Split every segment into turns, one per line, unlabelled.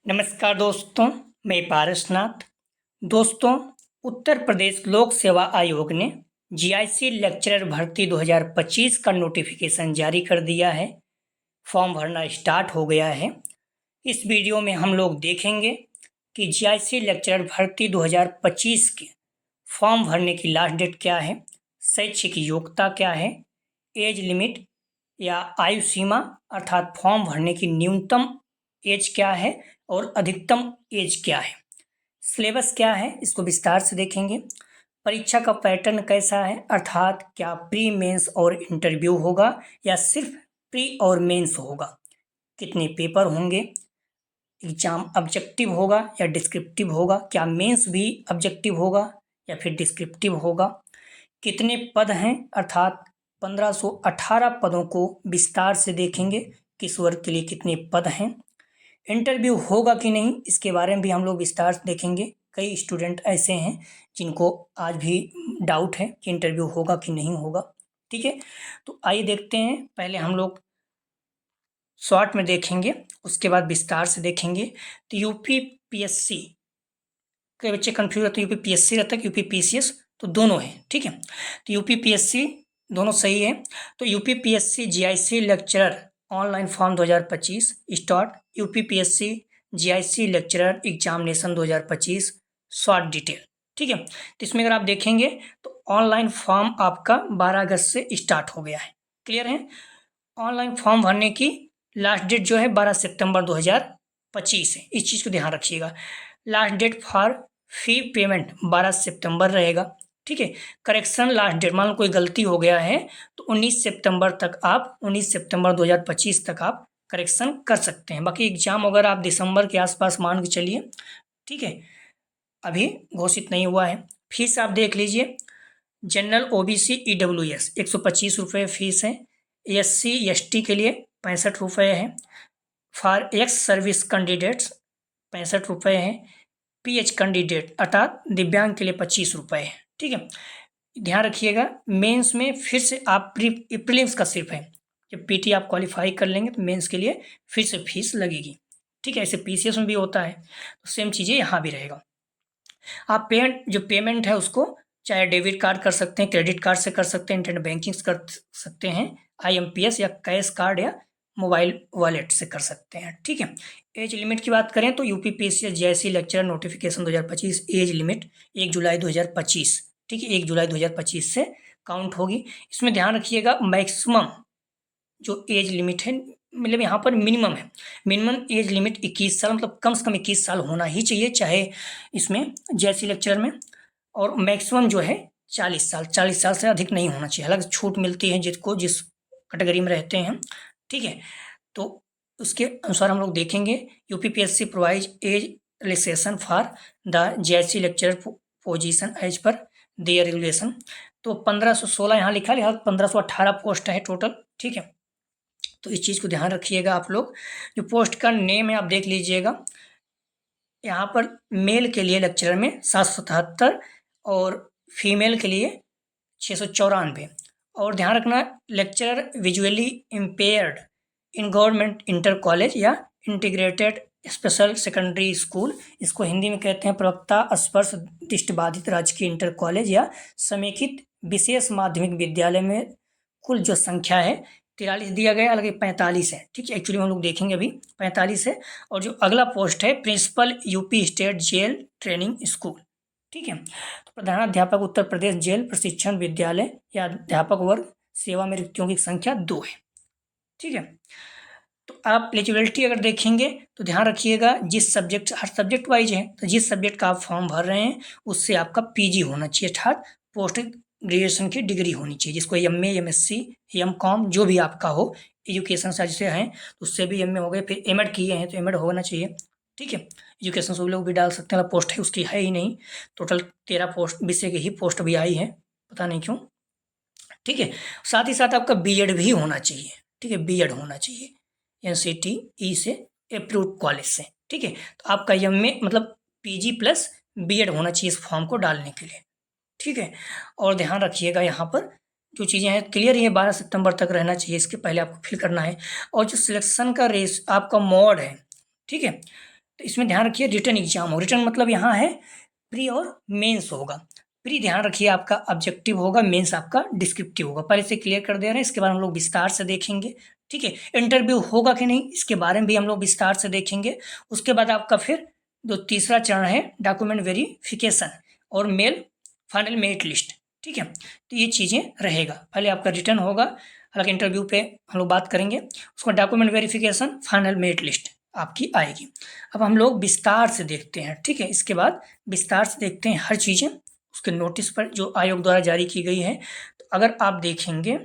नमस्कार दोस्तों, मैं पारसनाथ। दोस्तों, उत्तर प्रदेश लोक सेवा आयोग ने जीआईसी लेक्चरर भर्ती 2025 का नोटिफिकेशन जारी कर दिया है। फॉर्म भरना स्टार्ट हो गया है। इस वीडियो में हम लोग देखेंगे कि जीआईसी लेक्चरर भर्ती 2025 के फॉर्म भरने की लास्ट डेट क्या है, शैक्षिक योग्यता क्या है, एज लिमिट या आयु सीमा अर्थात फॉर्म भरने की न्यूनतम एज क्या है और अधिकतम एज क्या है, सिलेबस क्या है, इसको विस्तार से देखेंगे। परीक्षा का पैटर्न कैसा है अर्थात क्या प्री मेंस और इंटरव्यू होगा या सिर्फ प्री और मेंस होगा, कितने पेपर होंगे, एग्जाम ऑब्जेक्टिव होगा या डिस्क्रिप्टिव होगा, क्या मेंस भी ऑब्जेक्टिव होगा या फिर डिस्क्रिप्टिव होगा, कितने पद हैं अर्थात 1518 पदों को विस्तार से देखेंगे, किस वर्ग के लिए कितने पद हैं, इंटरव्यू होगा कि नहीं इसके बारे में भी हम लोग विस्तार से देखेंगे। कई स्टूडेंट ऐसे हैं जिनको आज भी डाउट है कि इंटरव्यू होगा कि नहीं होगा। ठीक है, तो आइए देखते हैं। पहले हम लोग शॉर्ट में देखेंगे, उसके बाद विस्तार से देखेंगे। तो यूपी पीएससी, कई बच्चे कंफ्यूज रहते हैं यूपी पीएससी रहता है कि यूपी पीसीएस, तो दोनों है। ठीक है, तो यूपी पीएससी दोनों सही है। तो UP PSC GIC lecturer online form 2025 start, UP PSC GIC lecturer examination 2025 short detail. ठीक है, तो इसमें अगर आप देखेंगे तो ऑनलाइन फॉर्म आपका 12 अगस्त से स्टार्ट हो गया है। क्लियर है, ऑनलाइन फॉर्म भरने की लास्ट डेट जो है 12 सितंबर 2025 है, इस चीज़ को ध्यान रखिएगा। Last date for fee payment 12 सितंबर रहेगा। ठीक है, करेक्शन लास्ट डेट, मान लो कोई गलती हो गया है तो 19 सितंबर तक आप 19 सितंबर 2025 तक आप करेक्शन कर सकते हैं। बाकी एग्जाम वगैरह आप दिसंबर के आसपास मान के चलिए। ठीक है, अभी घोषित नहीं हुआ है। फीस आप देख लीजिए, जनरल ओबीसी ईडब्ल्यूएस 125 रुपये फीस है, एससी एसटी के लिए 65 रुपये है, फॉर एक्स सर्विस कैंडिडेट्स 65 रुपये है, पीएच कैंडिडेट अर्थात दिव्यांग के लिए 25 रुपये है। ठीक है, ध्यान रखिएगा मेंस में फिर से आप प्रीलिम्स का सिर्फ है, जब पीटी आप क्वालिफाई कर लेंगे तो मेंस के लिए फिर से फीस लगेगी। ठीक है, ऐसे पीसीएस में भी होता है, तो सेम चीज़ें यहाँ भी रहेगा। आप पेमेंट है उसको चाहे डेबिट कार्ड कर सकते हैं, क्रेडिट कार्ड से कर सकते हैं, इंटरनेट बैंकिंग कर सकते हैं, आईएमपीएस या कैश कार्ड या मोबाइल वॉलेट से कर सकते हैं। ठीक है, एज लिमिट की बात करें तो यूपी पीसीएस जैसी लेक्चरर नोटिफिकेशन 2025 एज लिमिट 1 जुलाई 2025। ठीक है, 1 जुलाई 2025 से काउंट होगी। इसमें ध्यान रखिएगा मैक्सिमम जो एज लिमिट है, मतलब यहाँ पर मिनिमम है, मिनिमम एज लिमिट 21 साल, मतलब कम से कम 21 साल होना ही चाहिए चाहे इसमें जैसी लेक्चरर में, और मैक्सिमम जो है 40 साल, 40 साल से अधिक नहीं होना चाहिए। हालांकि छूट मिलती है जिसको जिस कैटेगरी में रहते हैं। ठीक है, तो उसके अनुसार हम लोग देखेंगे। UPPSC provide age relaxation for the JSC lecturer position as per their regulation. तो 1516 यहाँ लिखा है, 1518 पोस्ट है टोटल। ठीक है, तो इस चीज़ को ध्यान रखिएगा आप लोग। जो पोस्ट का नेम है आप देख लीजिएगा, यहाँ पर मेल के लिए लेक्चरर में 777 और फीमेल के लिए 694। और ध्यान रखना lecturer visually impaired in government inter college या इंटीग्रेटेड स्पेशल सेकेंडरी स्कूल, इसको हिंदी में कहते हैं प्रवक्ता स्पर्श दृष्टिबाधित राजकीय इंटर कॉलेज या समेकित विशेष माध्यमिक विद्यालय में कुल जो संख्या है 43 दिया गया, हालांकि 45 है। ठीक है, एक्चुअली हम लोग देखेंगे अभी 45 है। और जो अगला पोस्ट है principal UP state jail training school. ठीक है, तो प्रधानाध्यापक उत्तर प्रदेश जेल प्रशिक्षण विद्यालय या अध्यापक वर्ग सेवा में रिक्तियों की संख्या 2 है। ठीक है, तो आप एलिजिबिलिटी अगर देखेंगे तो ध्यान रखिएगा जिस सब्जेक्ट, हर सब्जेक्ट वाइज है, तो जिस सब्जेक्ट का आप फॉर्म भर रहे हैं उससे आपका पीजी होना चाहिए अर्थात पोस्ट ग्रेजुएशन की डिग्री होनी चाहिए, जिसको एमए एमएससी एमकॉम जो भी आपका हो, एजुकेशन से जैसे हैं तो उससे भी एमए हो गए, फिर एमएड किए हैं तो एमएड होना चाहिए। ठीक है, एजुकेशन से लोग भी डाल सकते हैं, पोस्ट है उसकी है ही नहीं, टोटल 13 पोस्ट बीसीए की ही पोस्ट भी आई है, पता नहीं क्यों। ठीक है, साथ ही साथ आपका बीएड भी होना चाहिए। ठीक है, बीएड होना चाहिए एनसीटीई से अप्रूव्ड कॉलेज से। ठीक है, तो आपका एमए मतलब पीजी प्लस बीएड होना चाहिए इस फॉर्म को डालने के लिए। ठीक है, और ध्यान रखिएगा यहाँ पर जो चीज़ें हैं क्लियर ही है, 12 सितंबर तक रहना चाहिए, इसके पहले आपको फिल करना है। और जो सिलेक्शन का रेस आपका मोड है, ठीक है, तो इसमें ध्यान रखिए रिटन एग्जाम हो, रिटन मतलब यहाँ है प्री और मेंस होगा। प्री ध्यान रखिए आपका ऑब्जेक्टिव होगा, मेंस आपका डिस्क्रिप्टिव होगा। पहले से क्लियर कर दे रहे हैं, इसके बाद हम लोग विस्तार से देखेंगे। ठीक है, इंटरव्यू होगा कि नहीं इसके बारे में भी हम लोग विस्तार से देखेंगे। उसके बाद आपका फिर जो तीसरा चरण है डॉक्यूमेंट वेरिफिकेशन और मेल फाइनल मेरिट लिस्ट। ठीक है, तो ये चीज़ें रहेगा। पहले आपका रिटर्न होगा, हालांकि इंटरव्यू पे हम लोग बात करेंगे। उसका document verification final merit list आपकी आएगी। अब हम लोग विस्तार से देखते हैं। ठीक है, इसके बाद विस्तार से देखते हैं हर चीज़ें उसके नोटिस पर जो आयोग द्वारा जारी की गई है। तो अगर आप देखेंगे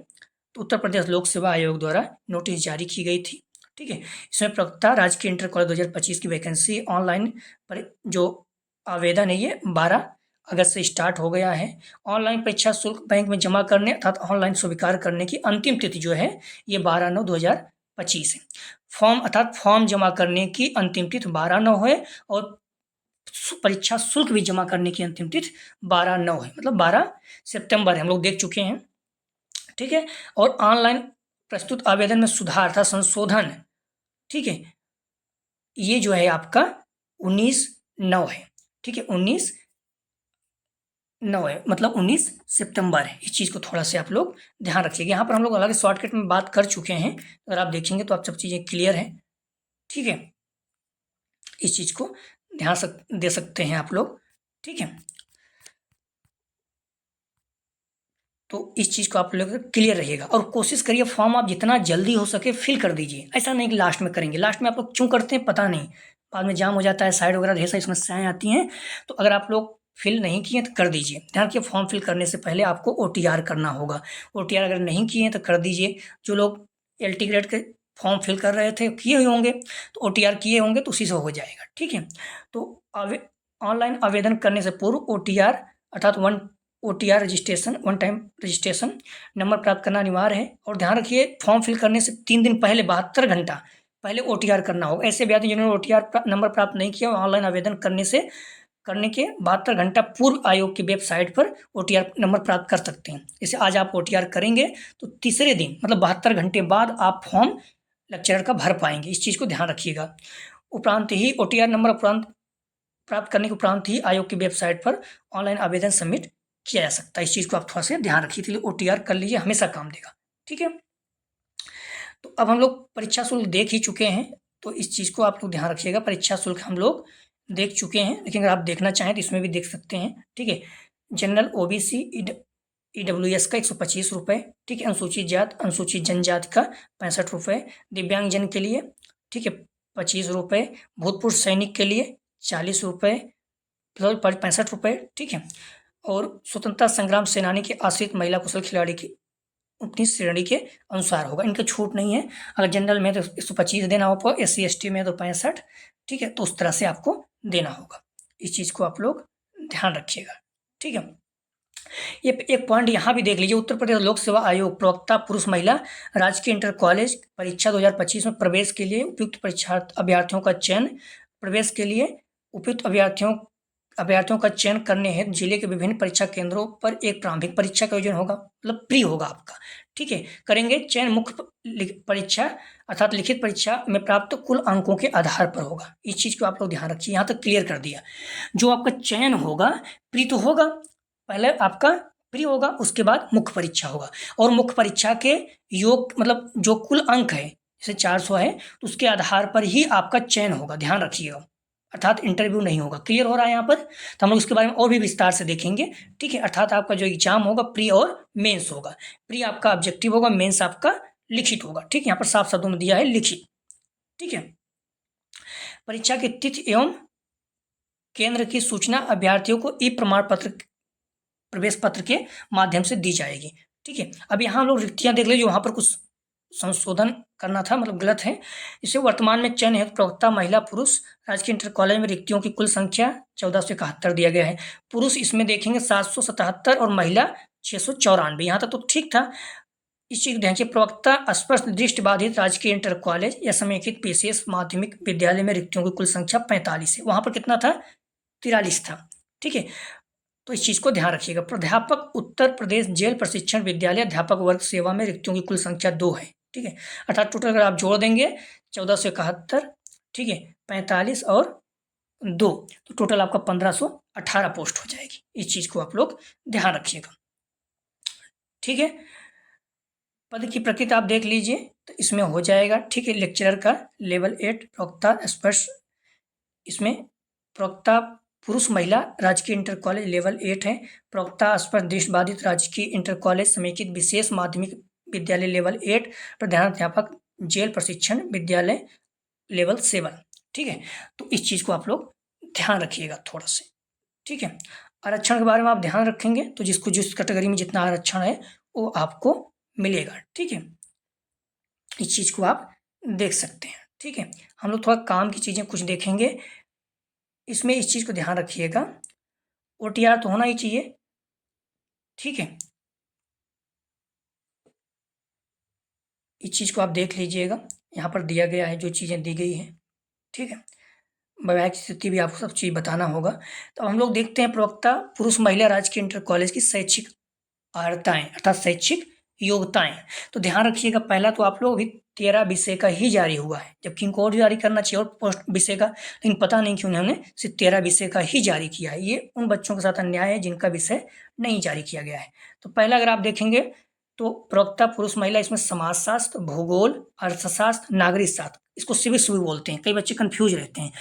तो उत्तर प्रदेश लोक सेवा आयोग द्वारा नोटिस जारी की गई थी। ठीक है, इसमें प्रवक्ता राजकीय इंटर कॉलेज 2025 की वैकेंसी ऑनलाइन पर जो आवेदन है ये 12 अगस्त से स्टार्ट हो गया है। ऑनलाइन परीक्षा शुल्क बैंक में जमा करने अर्थात ऑनलाइन स्वीकार करने की अंतिम तिथि जो है ये 12/9/2025 है। फॉर्म अर्थात फॉर्म जमा करने की अंतिम तिथि 12/9 है और परीक्षा शुल्क भी जमा करने की अंतिम तिथि 12/9 है, मतलब 12 सितंबर है, हम लोग देख चुके हैं। ठीक है, और ऑनलाइन प्रस्तुत आवेदन में सुधार था संशोधन। ठीक है, ये जो है आपका 19/9 है। ठीक है, 19/9 है, मतलब 19 सितंबर है। इस चीज़ को थोड़ा से आप लोग ध्यान रखिएगा। यहाँ पर हम लोग अलग शॉर्टकट में बात कर चुके हैं, अगर आप देखेंगे तो आप सब चीज़ें क्लियर हैं। ठीक है, इस चीज़ को ध्यान दे सकते हैं आप लोग। ठीक है, तो इस चीज़ को आप लोग क्लियर रहिएगा और कोशिश करिए फॉर्म आप जितना जल्दी हो सके फिल कर दीजिए। ऐसा नहीं कि लास्ट में करेंगे, लास्ट में आप लोग क्यों करते हैं पता नहीं, बाद में जाम हो जाता है, साइड वगैरह ढेर सारी समस्याएं आती हैं। तो अगर आप लोग फिल नहीं किए तो कर दीजिए। ध्यान रखिए फॉर्म फिल करने से पहले आपको OTR करना होगा। OTR अगर नहीं किए तो कर दीजिए। जो लोग LT ग्रेड के फॉर्म फिल कर रहे थे किए हुए होंगे तो OTR किए होंगे तो उसी से हो जाएगा। ठीक है, तो ऑनलाइन आवेदन करने से पूर्व OTR अर्थात OTR registration one time registration number प्राप्त करना अनिवार्य है। और ध्यान रखिए फॉर्म फिल करने से 3 दिन पहले 72 घंटा पहले OTR करना होगा। ऐसे अभ्यर्थी जिन्होंने OTR नंबर प्राप्त नहीं किया ऑनलाइन आवेदन करने के 72 घंटा पूर्व आयोग की वेबसाइट पर OTR नंबर प्राप्त कर सकते हैं। जैसे आज आप OTR करेंगे तो तीसरे दिन मतलब 72 घंटे बाद आप फॉर्म लेक्चरर का भर पाएंगे। इस चीज़ को ध्यान रखिएगा। उपरांत ही OTR नंबर प्राप्त करने के उपरांत ही आयोग की वेबसाइट पर ऑनलाइन आवेदन सबमिट किया जा सकता है। इस चीज़ को आप थोड़ा सा ध्यान रखिए, इसलिए OTR कर लीजिए, हमेशा काम देगा। ठीक है, तो अब हम लोग परीक्षा शुल्क देख ही चुके हैं, तो इस चीज़ को आप लोग ध्यान रखिएगा। परीक्षा शुल्क हम लोग देख चुके हैं, लेकिन अगर आप देखना चाहें तो इसमें भी देख सकते हैं। ठीक है, जनरल OBC EWS का 125 रुपये। ठीक है, अनुसूचित जात अनुसूचित जनजाति का 65 रुपये, दिव्यांगजन के लिए ठीक है 25 रुपये, भूतपूर्व सैनिक के लिए 40 रुपये, 65 रुपये। ठीक है, और स्वतंत्रता संग्राम सेनानी के आश्रित महिला कुशल खिलाड़ी की 19 श्रेणी के अनुसार होगा। इनका छूट नहीं है। अगर जनरल में तो 125 देना होगा, SC ST में तो 65। ठीक है, तो उस तरह से आपको देना होगा। इस चीज़ को आप लोग ध्यान रखिएगा। ठीक है, ये एक पॉइंट यहाँ भी देख लीजिए। उत्तर प्रदेश लोक सेवा आयोग प्रवक्ता पुरुष महिला राजकीय इंटर कॉलेज परीक्षा 2025 में प्रवेश के लिए उपयुक्त परीक्षा अभ्यर्थियों का चयन प्रवेश के लिए उपयुक्त अभ्यर्थियों का चयन करने हेतु जिले के विभिन्न परीक्षा केंद्रों पर एक प्रारंभिक परीक्षा का आयोजन होगा, मतलब प्री होगा आपका। ठीक है, करेंगे चयन मुख्य परीक्षा अर्थात लिखित परीक्षा में प्राप्त कुल अंकों के आधार पर होगा। इस चीज़ को आप लोग ध्यान रखिए, यहाँ तक क्लियर कर दिया। जो आपका चयन होगा प्री तो होगा, पहले आपका प्री होगा उसके बाद मुख्य परीक्षा होगा, और मुख्य परीक्षा के योग मतलब जो कुल अंक है जैसे 400 है तो उसके आधार पर ही आपका चयन होगा, ध्यान रखिएगा। अर्थात इंटरव्यू नहीं होगा। क्लियर हो रहा है यहाँ पर? तो हम लोग इसके बारे में और भी विस्तार से देखेंगे। ठीक है, अर्थात आपका जो एग्जाम होगा प्री और मेंस होगा। प्री आपका ऑब्जेक्टिव होगा, मेंस आपका लिखित होगा। ठीक है, यहाँ पर साफ शब्दों में दिया है लिखित। ठीक है, परीक्षा की तिथि एवं केंद्र की सूचना अभ्यर्थियों को ई प्रमाण पत्र प्रवेश पत्र के माध्यम से दी जाएगी। ठीक है, अब यहाँ हम लोग रिक्तियाँ देख लीजिए, वहाँ पर कुछ संशोधन करना था, मतलब गलत है। इसे वर्तमान में चयन हेतु प्रवक्ता महिला पुरुष राजकीय इंटर कॉलेज में रिक्तियों की कुल संख्या 1471 दिया गया है। पुरुष इसमें देखेंगे 777 और महिला 694। यहाँ तक तो ठीक था। इस चीज ध्यान रखिए, प्रवक्ता स्पष्ट दृष्टिबाधित राजकीय इंटर कॉलेज या समेकित PCS माध्यमिक विद्यालय में रिक्तियों की कुल संख्या 45 है। वहाँ पर कितना था? 43 था। ठीक है, तो इस चीज़ को ध्यान रखिएगा। प्राध्यापक उत्तर प्रदेश जेल प्रशिक्षण विद्यालय अध्यापक वर्ग सेवा में रिक्तियों की कुल संख्या 2 है। ठीक है, अर्थात टोटल अगर आप जोड़ देंगे 1471। ठीक है, 45 और 2, तो टोटल आपका 1518 पोस्ट हो जाएगी। इस चीज़ को आप लोग ध्यान रखिएगा, ठीक है। पद की प्रकृति आप देख लीजिए, तो इसमें हो जाएगा, ठीक है। लेक्चरर का लेवल 8 प्रवक्ता स्पष्ट, इसमें प्रवक्ता पुरुष महिला राजकीय इंटर कॉलेज लेवल 8 है। प्रवक्ता स्पष्ट दृष्टिबाधित राजकीय इंटर कॉलेज समेकित विशेष माध्यमिक विद्यालय लेवल 8, प्रधानाध्यापक जेल प्रशिक्षण विद्यालय लेवल 7, ठीक है। तो इस चीज़ को आप लोग ध्यान रखिएगा थोड़ा से, ठीक है। आरक्षण के बारे में आप ध्यान रखेंगे तो जिसको जिस कैटेगरी में जितना आरक्षण है वो आपको मिलेगा, ठीक है। इस चीज़ को आप देख सकते हैं, ठीक है। हम लोग थोड़ा काम की चीज़ें कुछ देखेंगे, इसमें इस चीज़ को ध्यान रखिएगा, OTR तो होना ही चाहिए, ठीक है। इस चीज़ को आप देख लीजिएगा, यहाँ पर दिया गया है जो चीज़ें दी गई हैं, ठीक है। वैवाहिक स्थिति भी आपको सब चीज़ बताना होगा। तो हम लोग देखते हैं प्रवक्ता पुरुष महिला राजकीय इंटर कॉलेज की शैक्षिक अर्हताएं अर्थात शैक्षिक योग्यताएं। तो ध्यान रखिएगा, पहला तो आप लोग अभी 13 विषय का ही जारी हुआ है, जबकि इनको और जारी करना चाहिए और पोस्ट विषय का, लेकिन पता नहीं क्यों उन्होंने सिर्फ 13 विषय का ही जारी किया है। ये उन बच्चों के साथ अन्याय है जिनका विषय नहीं जारी किया गया है। तो पहला अगर आप देखेंगे तो प्रवक्ता पुरुष महिला, इसमें समाजशास्त्र, भूगोल, अर्थशास्त्र, नागरिक शास्त्र, इसको सिविक्स भी बोलते हैं। कई बच्चे कंफ्यूज रहते हैं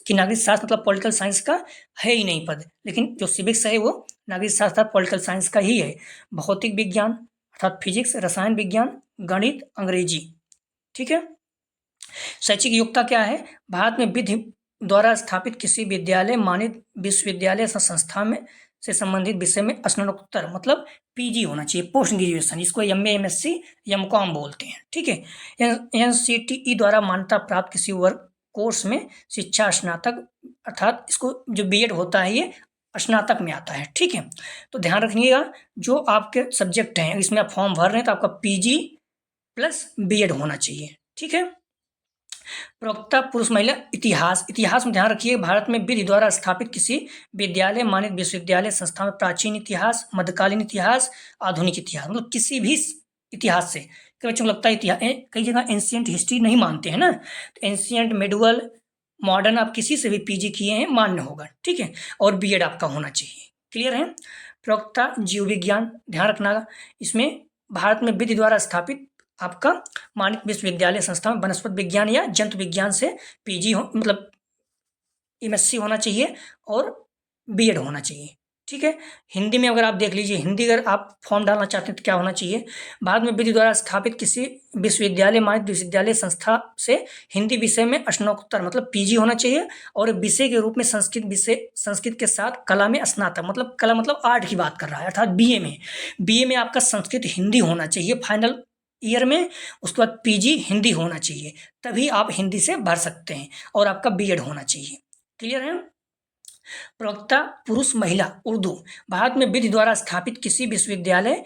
कि नागरिक शास्त्र मतलब पॉलिटिकल साइंस का है ही नहीं पद, लेकिन जो सिविक्स है वो नागरिक शास्त्र पॉलिटिकल साइंस का ही है। भौतिक विज्ञान अर्थात फिजिक्स, रसायन विज्ञान, गणित, अंग्रेजी, ठीक है। शैक्षिक योग्यता क्या है? भारत में विधि द्वारा स्थापित किसी विद्यालय, मानित विश्वविद्यालय संस्था में से संबंधित विषय में स्नातकोत्तर मतलब PG होना चाहिए, पोस्ट ग्रेजुएशन, इसको MA, MSc, MCOM बोलते हैं, ठीक है। NCTE द्वारा मान्यता प्राप्त किसी वर्ग कोर्स में शिक्षा स्नातक अर्थात इसको जो BEd होता है ये स्नातक में आता है, ठीक है। तो ध्यान रखिएगा, जो आपके सब्जेक्ट हैं इसमें आप फॉर्म भर रहे हैं तो आपका PG प्लस BEd होना चाहिए, ठीक है। प्रवक्ता पुरुष महिला इतिहास, इतिहास में ध्यान रखिए, भारत में विधि द्वारा स्थापित किसी विद्यालय, मानित विश्वविद्यालय संस्था में प्राचीन इतिहास, मध्यकालीन इतिहास, आधुनिक इतिहास, मतलब किसी भी इतिहास से। कई बच्चों को लगता है इतिहास, कई जगह एंशियंट हिस्ट्री नहीं मानते हैं ना, तो एंशियंट, मिडुअल, मॉडर्न आप किसी से भी PG किए हैं मान्य होगा, ठीक है। और BEd आपका होना चाहिए, क्लियर है। प्रवक्ता जीव विज्ञान, ध्यान रखना, इसमें भारत में विधि द्वारा स्थापित आपका मानित विश्वविद्यालय संस्था में वनस्पति विज्ञान या जंतु विज्ञान से PG हो मतलब MSc होना चाहिए और BEd होना चाहिए, ठीक है। हिंदी में अगर आप देख लीजिए, हिंदी अगर आप फॉर्म डालना चाहते हैं तो क्या होना चाहिए? भारत में विधि द्वारा स्थापित किसी विश्वविद्यालय, मानित विश्वविद्यालय संस्था से हिंदी विषय में स्नातकोत्तर मतलब PG होना चाहिए और विषय के रूप में संस्कृत विषय, संस्कृत के साथ कला में स्नातक मतलब कला मतलब आर्ट की बात कर रहा है, अर्थात BA में आपका संस्कृत हिंदी होना चाहिए फाइनल ईयर में, उसके बाद PG हिंदी होना चाहिए, तभी आप हिंदी से भर सकते हैं और आपका BEd होना चाहिए, क्लियर है। प्रवक्ता पुरुष महिला उर्दू, भारत में विधि द्वारा स्थापित किसी विश्वविद्यालय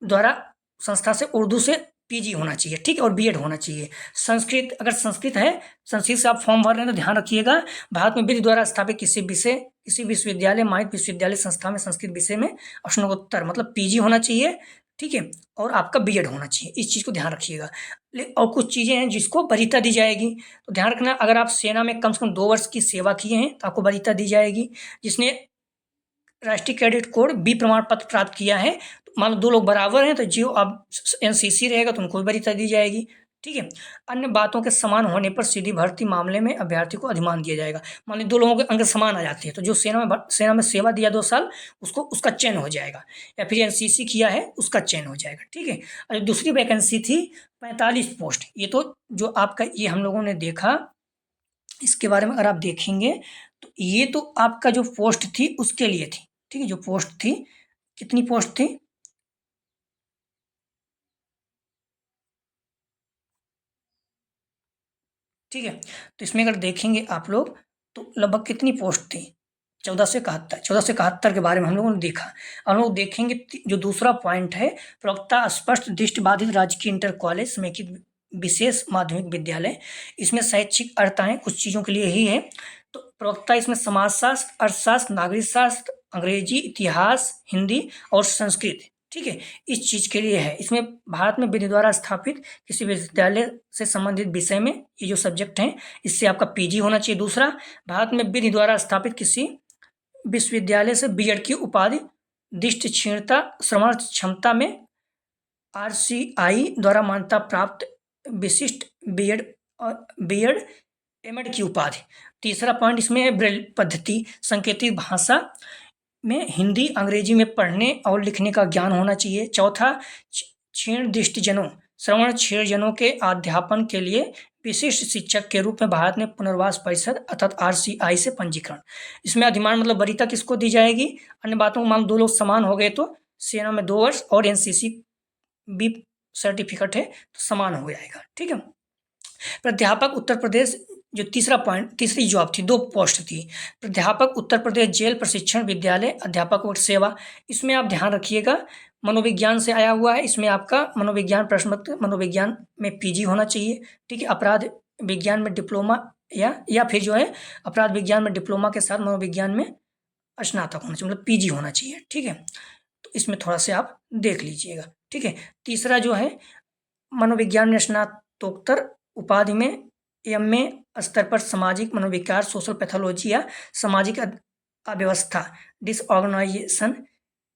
द्वारा संस्था से उर्दू से PG होना चाहिए, ठीक है, और BEd होना चाहिए। संस्कृत, अगर संस्कृत है, संस्कृत से आप फॉर्म भर रहे हैं तो ध्यान रखिएगा, भारत में विधि द्वारा स्थापित किसी विषय, किसी विश्वविद्यालय, मानित विश्वविद्यालय संस्था में संस्कृत विषय में स्नातकोत्तर मतलब PG होना चाहिए, ठीक है, और आपका BEd होना चाहिए। इस चीज़ को ध्यान रखिएगा। और कुछ चीज़ें हैं जिसको वरीयता दी जाएगी, तो ध्यान रखना, अगर आप सेना में कम से कम 2 वर्ष की सेवा किए हैं तो आपको वरीयता दी जाएगी। जिसने राष्ट्रीय कैडेट कोड B प्रमाण पत्र प्राप्त किया है, तो मान लो 2 लोग बराबर हैं तो जो अब NCC रहेगा तो उनको भी वरीयता दी जाएगी, ठीक है। अन्य बातों के समान होने पर सीधी भर्ती मामले में अभ्यर्थी को अधिमान दिया जाएगा। मान लीजिए 2 लोगों के अंक समान आ जाते हैं तो जो सेना में सेवा दिया 2 साल उसको उसका चयन हो जाएगा, या फिर NCC किया है उसका चयन हो जाएगा, ठीक है। और दूसरी वैकेंसी थी 45 पोस्ट, ये तो जो आपका ये हम लोगों ने देखा, इसके बारे में अगर आप देखेंगे तो ये तो आपका जो पोस्ट थी उसके लिए थी, ठीक है। जो पोस्ट थी, कितनी पोस्ट थी? ठीक है, तो इसमें अगर देखेंगे आप लोग तो लगभग कितनी पोस्ट थी? 1471 के बारे में हम लोगों ने देखा। हम लोग देखेंगे जो दूसरा पॉइंट है, प्रवक्ता स्पष्ट दृष्टिबाधित राजकीय इंटर कॉलेज समेकित विशेष माध्यमिक विद्यालय, इसमें शैक्षिक अर्हताएं कुछ चीज़ों के लिए ही है। तो प्रवक्ता इसमें समाजशास्त्र, अर्थशास्त्र, नागरिक शास्त्र, अंग्रेजी, इतिहास, हिंदी और संस्कृत, ठीक है, इस चीज़ के लिए है। इसमें भारत में विधि द्वारा स्थापित किसी विश्वविद्यालय से संबंधित विषय में ये जो सब्जेक्ट हैं, इससे आपका पीजी होना चाहिए। दूसरा, भारत में विधि द्वारा स्थापित किसी विश्वविद्यालय से बीएड की उपाधि दृष्टि क्षीणता श्रवण क्षमता में आरसीआई द्वारा मान्यता प्राप्त विशिष्ट बीएड एमएड की उपाधि। तीसरा पॉइंट इसमें है ब्रेल पद्धति सांकेतिक भाषा में हिंदी अंग्रेजी में पढ़ने और लिखने का ज्ञान होना चाहिए। चौथा, क्षीण दृष्टिजनों श्रवण क्षीणजनों के अध्यापन के लिए विशिष्ट शिक्षक के रूप में भारत में पुनर्वास परिषद अर्थात आरसीआई से पंजीकरण। इसमें अधिमान मतलब वरीयता किसको दी जाएगी? अन्य बातों को मान 2 लोग समान हो गए तो सेना में 2 वर्ष और एनसीसी बी सर्टिफिकेट है तो समान हो जाएगा। ठीक है, प्राध्यापक उत्तर प्रदेश जो तीसरी जॉब थी, 2 पोस्ट थी। प्राध्यापक उत्तर प्रदेश जेल प्रशिक्षण विद्यालय अध्यापक और सेवा, इसमें आप ध्यान रखिएगा मनोविज्ञान से आया हुआ है। इसमें आपका मनोविज्ञान प्रश्न पत्र मनोविज्ञान में पीजी होना चाहिए। ठीक है, अपराध विज्ञान में डिप्लोमा या फिर जो है अपराध विज्ञान में डिप्लोमा के साथ मनोविज्ञान में स्नातक होना चाहिए, मतलब पीजी होना चाहिए। ठीक है, तो इसमें थोड़ा सा आप देख लीजिएगा। ठीक है, तीसरा जो है मनोविज्ञान में स्नातकोत्तर उपाधि में एमए स्तर पर सामाजिक मनोविकार सोशल पैथोलॉजी या सामाजिक अव्यवस्था डिसऑर्गेनाइजेशन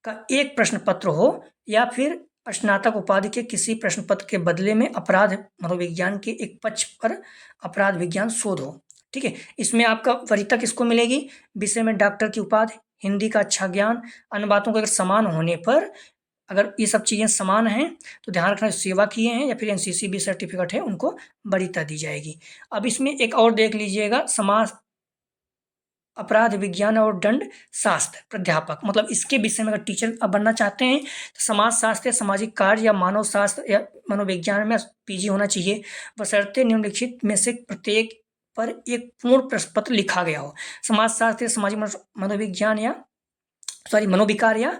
का एक प्रश्न पत्र हो या फिर स्नातक उपाधि के किसी प्रश्न पत्र के बदले में अपराध मनोविज्ञान के एक पक्ष पर अपराध विज्ञान शोध हो। ठीक है, इसमें आपका वरीयता किसको मिलेगी? विषय में डॉक्टर की उपाधि, हिंदी का अच्छा ज्ञान, अन्य बातों के अगर समान होने पर, अगर ये सब चीज़ें समान हैं तो ध्यान रखना सेवा किए हैं या फिर एनसीसी बी सर्टिफिकेट है उनको वरीयता दी जाएगी। अब इसमें एक और देख लीजिएगा, समाज अपराध विज्ञान और दंड शास्त्र प्राध्यापक, मतलब इसके विषय में अगर टीचर बनना चाहते हैं तो समाज शास्त्र या सामाजिक कार्य या मानव शास्त्र या मनोविज्ञान में पीजी होना चाहिए, बशर्ते निम्नलिखित में से प्रत्येक पर एक पूर्ण प्रश्न पत्र लिखा गया हो। समाज शास्त्र या सामाजिक मनोविज्ञान या मनोविकार या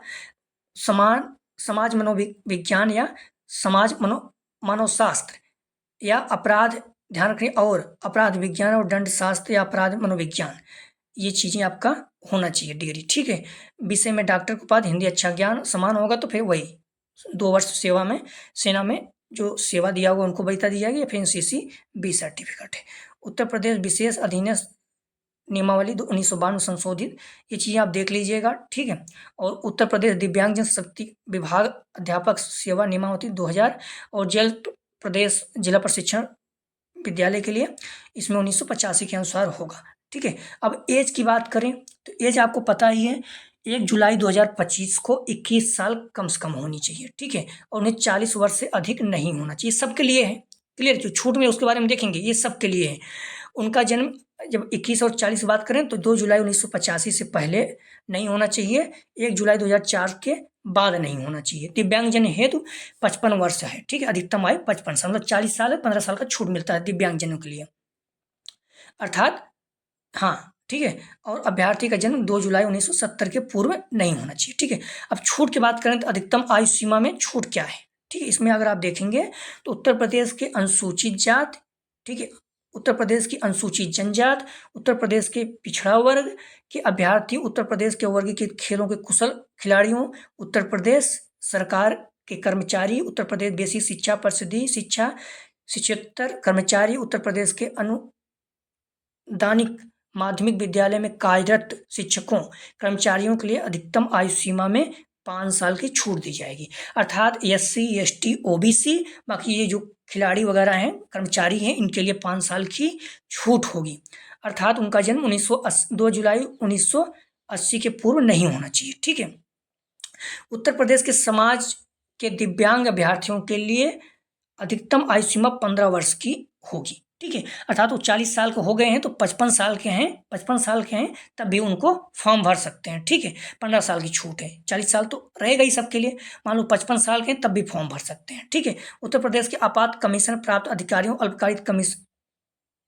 समाज मनोविज्ञान या समाज मानवशास्त्र या अपराध ध्यान रखें और अपराध विज्ञान और दंड शास्त्र या अपराध मनोविज्ञान, ये चीज़ें आपका होना चाहिए डिग्री। ठीक है, विषय में डॉक्टर के बाद हिंदी अच्छा ज्ञान समान होगा तो फिर वही 2 वर्ष सेवा में सेना में जो सेवा दिया होगा उनको वरीयता दी जाएगी या फिर एनसीसी बी सर्टिफिकेट है। उत्तर प्रदेश विशेष अधीनस्थ नियमावली 1992 संशोधित, ये चीज़ें आप देख लीजिएगा। ठीक है, और उत्तर प्रदेश दिव्यांगजन शक्ति विभाग अध्यापक सेवा नियमावली 2000 और जेल प्रदेश जिला प्रशिक्षण विद्यालय के लिए इसमें 1985 के अनुसार होगा। ठीक है, अब एज की बात करें तो एज आपको पता ही है 1 जुलाई 2025 को 21 साल कम से कम होनी चाहिए। ठीक है, और उन्हें 40 वर्ष से अधिक नहीं होना चाहिए। सबके लिए है, क्लियर? जो छूट में उसके बारे में देखेंगे, ये सबके लिए है। उनका जन्म जब 21 और 40 बात करें तो 2 जुलाई 1985 से पहले नहीं होना चाहिए, 1 जुलाई 2004 के बाद नहीं होना चाहिए। दिव्यांगजन हेतु 55 वर्ष है। ठीक है, अधिकतम आयु 55 साल, मतलब 40 साल है, 15 साल का छूट मिलता है दिव्यांगजनों के लिए, अर्थात हाँ। ठीक है, और अभ्यर्थी का जन्म 2 जुलाई 1970 के पूर्व नहीं होना चाहिए। ठीक है, अब छूट की बात करें तो अधिकतम आयु सीमा में छूट क्या है? ठीक है, इसमें अगर आप देखेंगे तो उत्तर प्रदेश के अनुसूचित जाति, ठीक है, उत्तर प्रदेश की अनुसूचित जनजाति, उत्तर प्रदेश के पिछड़ा वर्ग के अभ्यर्थी, उत्तर प्रदेश के वर्गीकृत खेलों के कुशल खिलाड़ियों, उत्तर प्रदेश सरकार के कर्मचारी, उत्तर प्रदेश बेसिक शिक्षा परिषदीय शिक्षा शिक्षेतर कर्मचारी, उत्तर प्रदेश के अनुदानिक माध्यमिक विद्यालय में कार्यरत शिक्षकों कर्मचारियों के लिए अधिकतम आयु सीमा में 5 साल की छूट दी जाएगी, अर्थात SC ST OBC बाकी ये जो खिलाड़ी वगैरह हैं कर्मचारी हैं इनके लिए 5 साल की छूट होगी, अर्थात उनका जन्म 2 जुलाई 1980 के पूर्व नहीं होना चाहिए। ठीक है, उत्तर प्रदेश के समाज के दिव्यांग अभ्यर्थियों के लिए अधिकतम आयु सीमा 15 वर्ष की होगी। ठीक है, अर्थात वो 40 साल के हो गए हैं तो 55 साल के हैं तब भी उनको फॉर्म भर सकते हैं। ठीक है, 15 साल की छूट है, 40 साल तो रहेगा ही सबके लिए, मान लो 55 साल के हैं तब भी फॉर्म भर सकते हैं। ठीक है, उत्तर प्रदेश के आपात कमीशन प्राप्त अधिकारियों, अल्पकालिक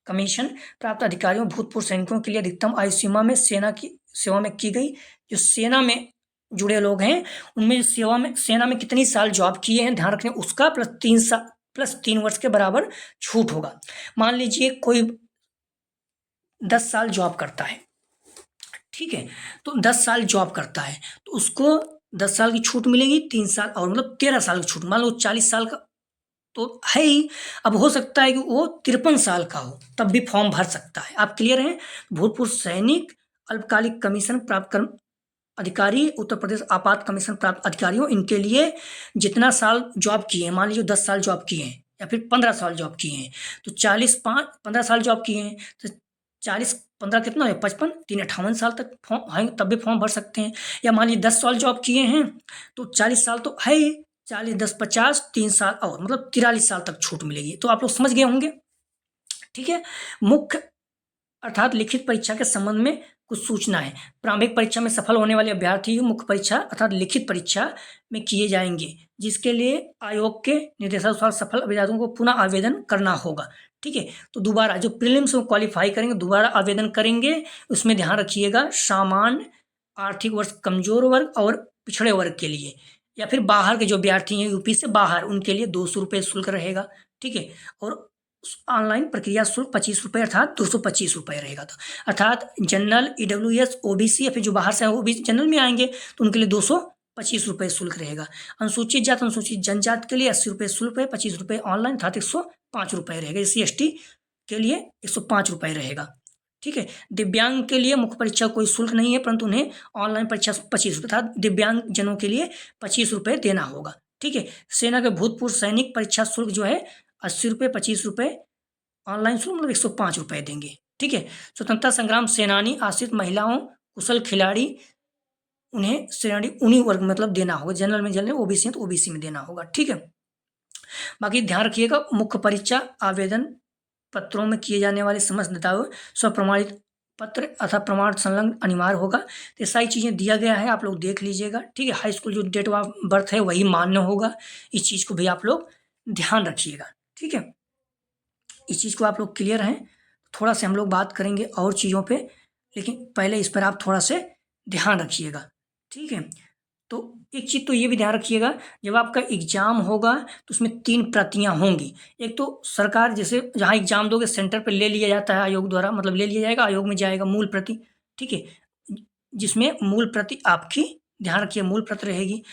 कमीशन प्राप्त अधिकारियों, भूतपूर्व सैनिकों के लिए अधिकतम आयु सीमा में सेना की सेवा में की गई, जो सेना में जुड़े लोग हैं उनमें सेना में कितनी साल जॉब किए हैं ध्यान रखना, उसका प्लस 3 वर्ष के बराबर छूट होगा। मान लीजिए कोई 10 साल जॉब करता है, ठीक है, तो 10 साल जॉब करता है तो उसको 10 साल की छूट मिलेगी, 3 साल और मतलब 13 साल की छूट। मान लो 40 साल का तो है ही, अब हो सकता है कि वो 53 साल का हो, तब भी फॉर्म भर सकता है। आप क्लियर हैं? भूतपूर्व सैनिक, अल्पकालिक कमीशन प्राप्त कर्म अधिकारी, उत्तर प्रदेश आपात कमीशन प्राप्त अधिकारियों, इनके लिए जितना साल जॉब किए हैं, मान लीजिए 10 साल जॉब किए हैं या फिर 15 साल जॉब किए हैं, तो 15 साल जॉब किए हैं तो 40 15 कितना है 55, 3 58 साल तक फॉर्म है, तब भी फॉर्म भर सकते हैं। या मान लीजिए 10 साल जॉब किए हैं तो 40 साल तो है ही, 40 10 50, 3 साल और मतलब 43 साल तक छूट मिलेगी। तो आप लोग समझ गए होंगे, ठीक है। मुख्य अर्थात लिखित परीक्षा के संबंध में कुछ सूचना है। प्रारंभिक परीक्षा में सफल होने वाले अभ्यर्थी मुख्य परीक्षा अर्थात लिखित परीक्षा में किए जाएंगे, जिसके लिए आयोग के निर्देशानुसार सफल अभ्यर्थियों को पुनः आवेदन करना होगा, ठीक है। तो दोबारा जो प्रीलिम्स में क्वालिफाई करेंगे दोबारा आवेदन करेंगे। उसमें ध्यान रखिएगा, सामान्य, आर्थिक वर्ष, कमजोर वर्ग और पिछड़े वर्ग के लिए, या फिर बाहर के जो अभ्यर्थी हैं यूपी से बाहर, उनके लिए 200 रुपये शुल्क रहेगा, ठीक है। और ऑनलाइन प्रक्रिया शुल्क 25 रुपये अर्थात 225 रुपये रहेगा। तो अर्थात जनरल, ईडब्ल्यूएस, ओबीसी या फिर जो बाहर से हैं ओबीसी जनरल में आएंगे तो उनके लिए 225 रुपये शुल्क रहेगा। अनुसूचित जात, अनुसूचित जनजात के लिए 80 रुपये शुल्क है, 25 रुपये ऑनलाइन अर्थात 105 रुपये रहेगा। SC ST के लिए 105 रुपये रहेगा, ठीक है। दिव्यांग के लिए मुख्य परीक्षा कोई शुल्क नहीं है, परंतु उन्हें ऑनलाइन परीक्षा 25 रुपये अर्थात दिव्यांग जनों के लिए 25 रुपये देना होगा, ठीक है। सेना के भूतपूर्व सैनिक परीक्षा शुल्क जो है 80 रुपये, 25 रुपये ऑनलाइन शुल्क मतलब 105 रुपये देंगे, ठीक है। स्वतंत्रता संग्राम सेनानी, आश्रित महिलाओं, कुशल खिलाड़ी, उन्हें श्रेणी उन्हीं वर्ग मतलब देना होगा। जनरल में जनरल, ओबीसी है तो ओबीसी में देना होगा, ठीक है। बाकी ध्यान रखिएगा, मुख्य परीक्षा आवेदन पत्रों में किए जाने वाले समस्त दस्तावेज स्वप्रमाणित पत्र अथवा प्रमाण संलग्न अनिवार्य होगा। तो ये सारी चीज़ें दिया गया है, आप लोग देख लीजिएगा, ठीक है। हाई स्कूल जो डेट ऑफ बर्थ है वही मान्य होगा, इस चीज़ को भी आप लोग ध्यान रखिएगा, ठीक है। इस चीज़ को आप लोग क्लियर हैं। थोड़ा से हम लोग बात करेंगे और चीज़ों पे, लेकिन पहले इस पर आप थोड़ा से ध्यान रखिएगा, ठीक है। तो एक चीज़ तो ये भी ध्यान रखिएगा, जब आपका एग्जाम होगा तो उसमें 3 प्रतियां होंगी। एक तो सरकार जैसे जहाँ एग्जाम दोगे सेंटर पे ले लिया जाता है आयोग द्वारा, मतलब ले लिया जाएगा, आयोग में जाएगा मूल प्रति, ठीक है, जिसमें मूल प्रति आपकी, ध्यान रखिए, मूल प्रति रहेगी।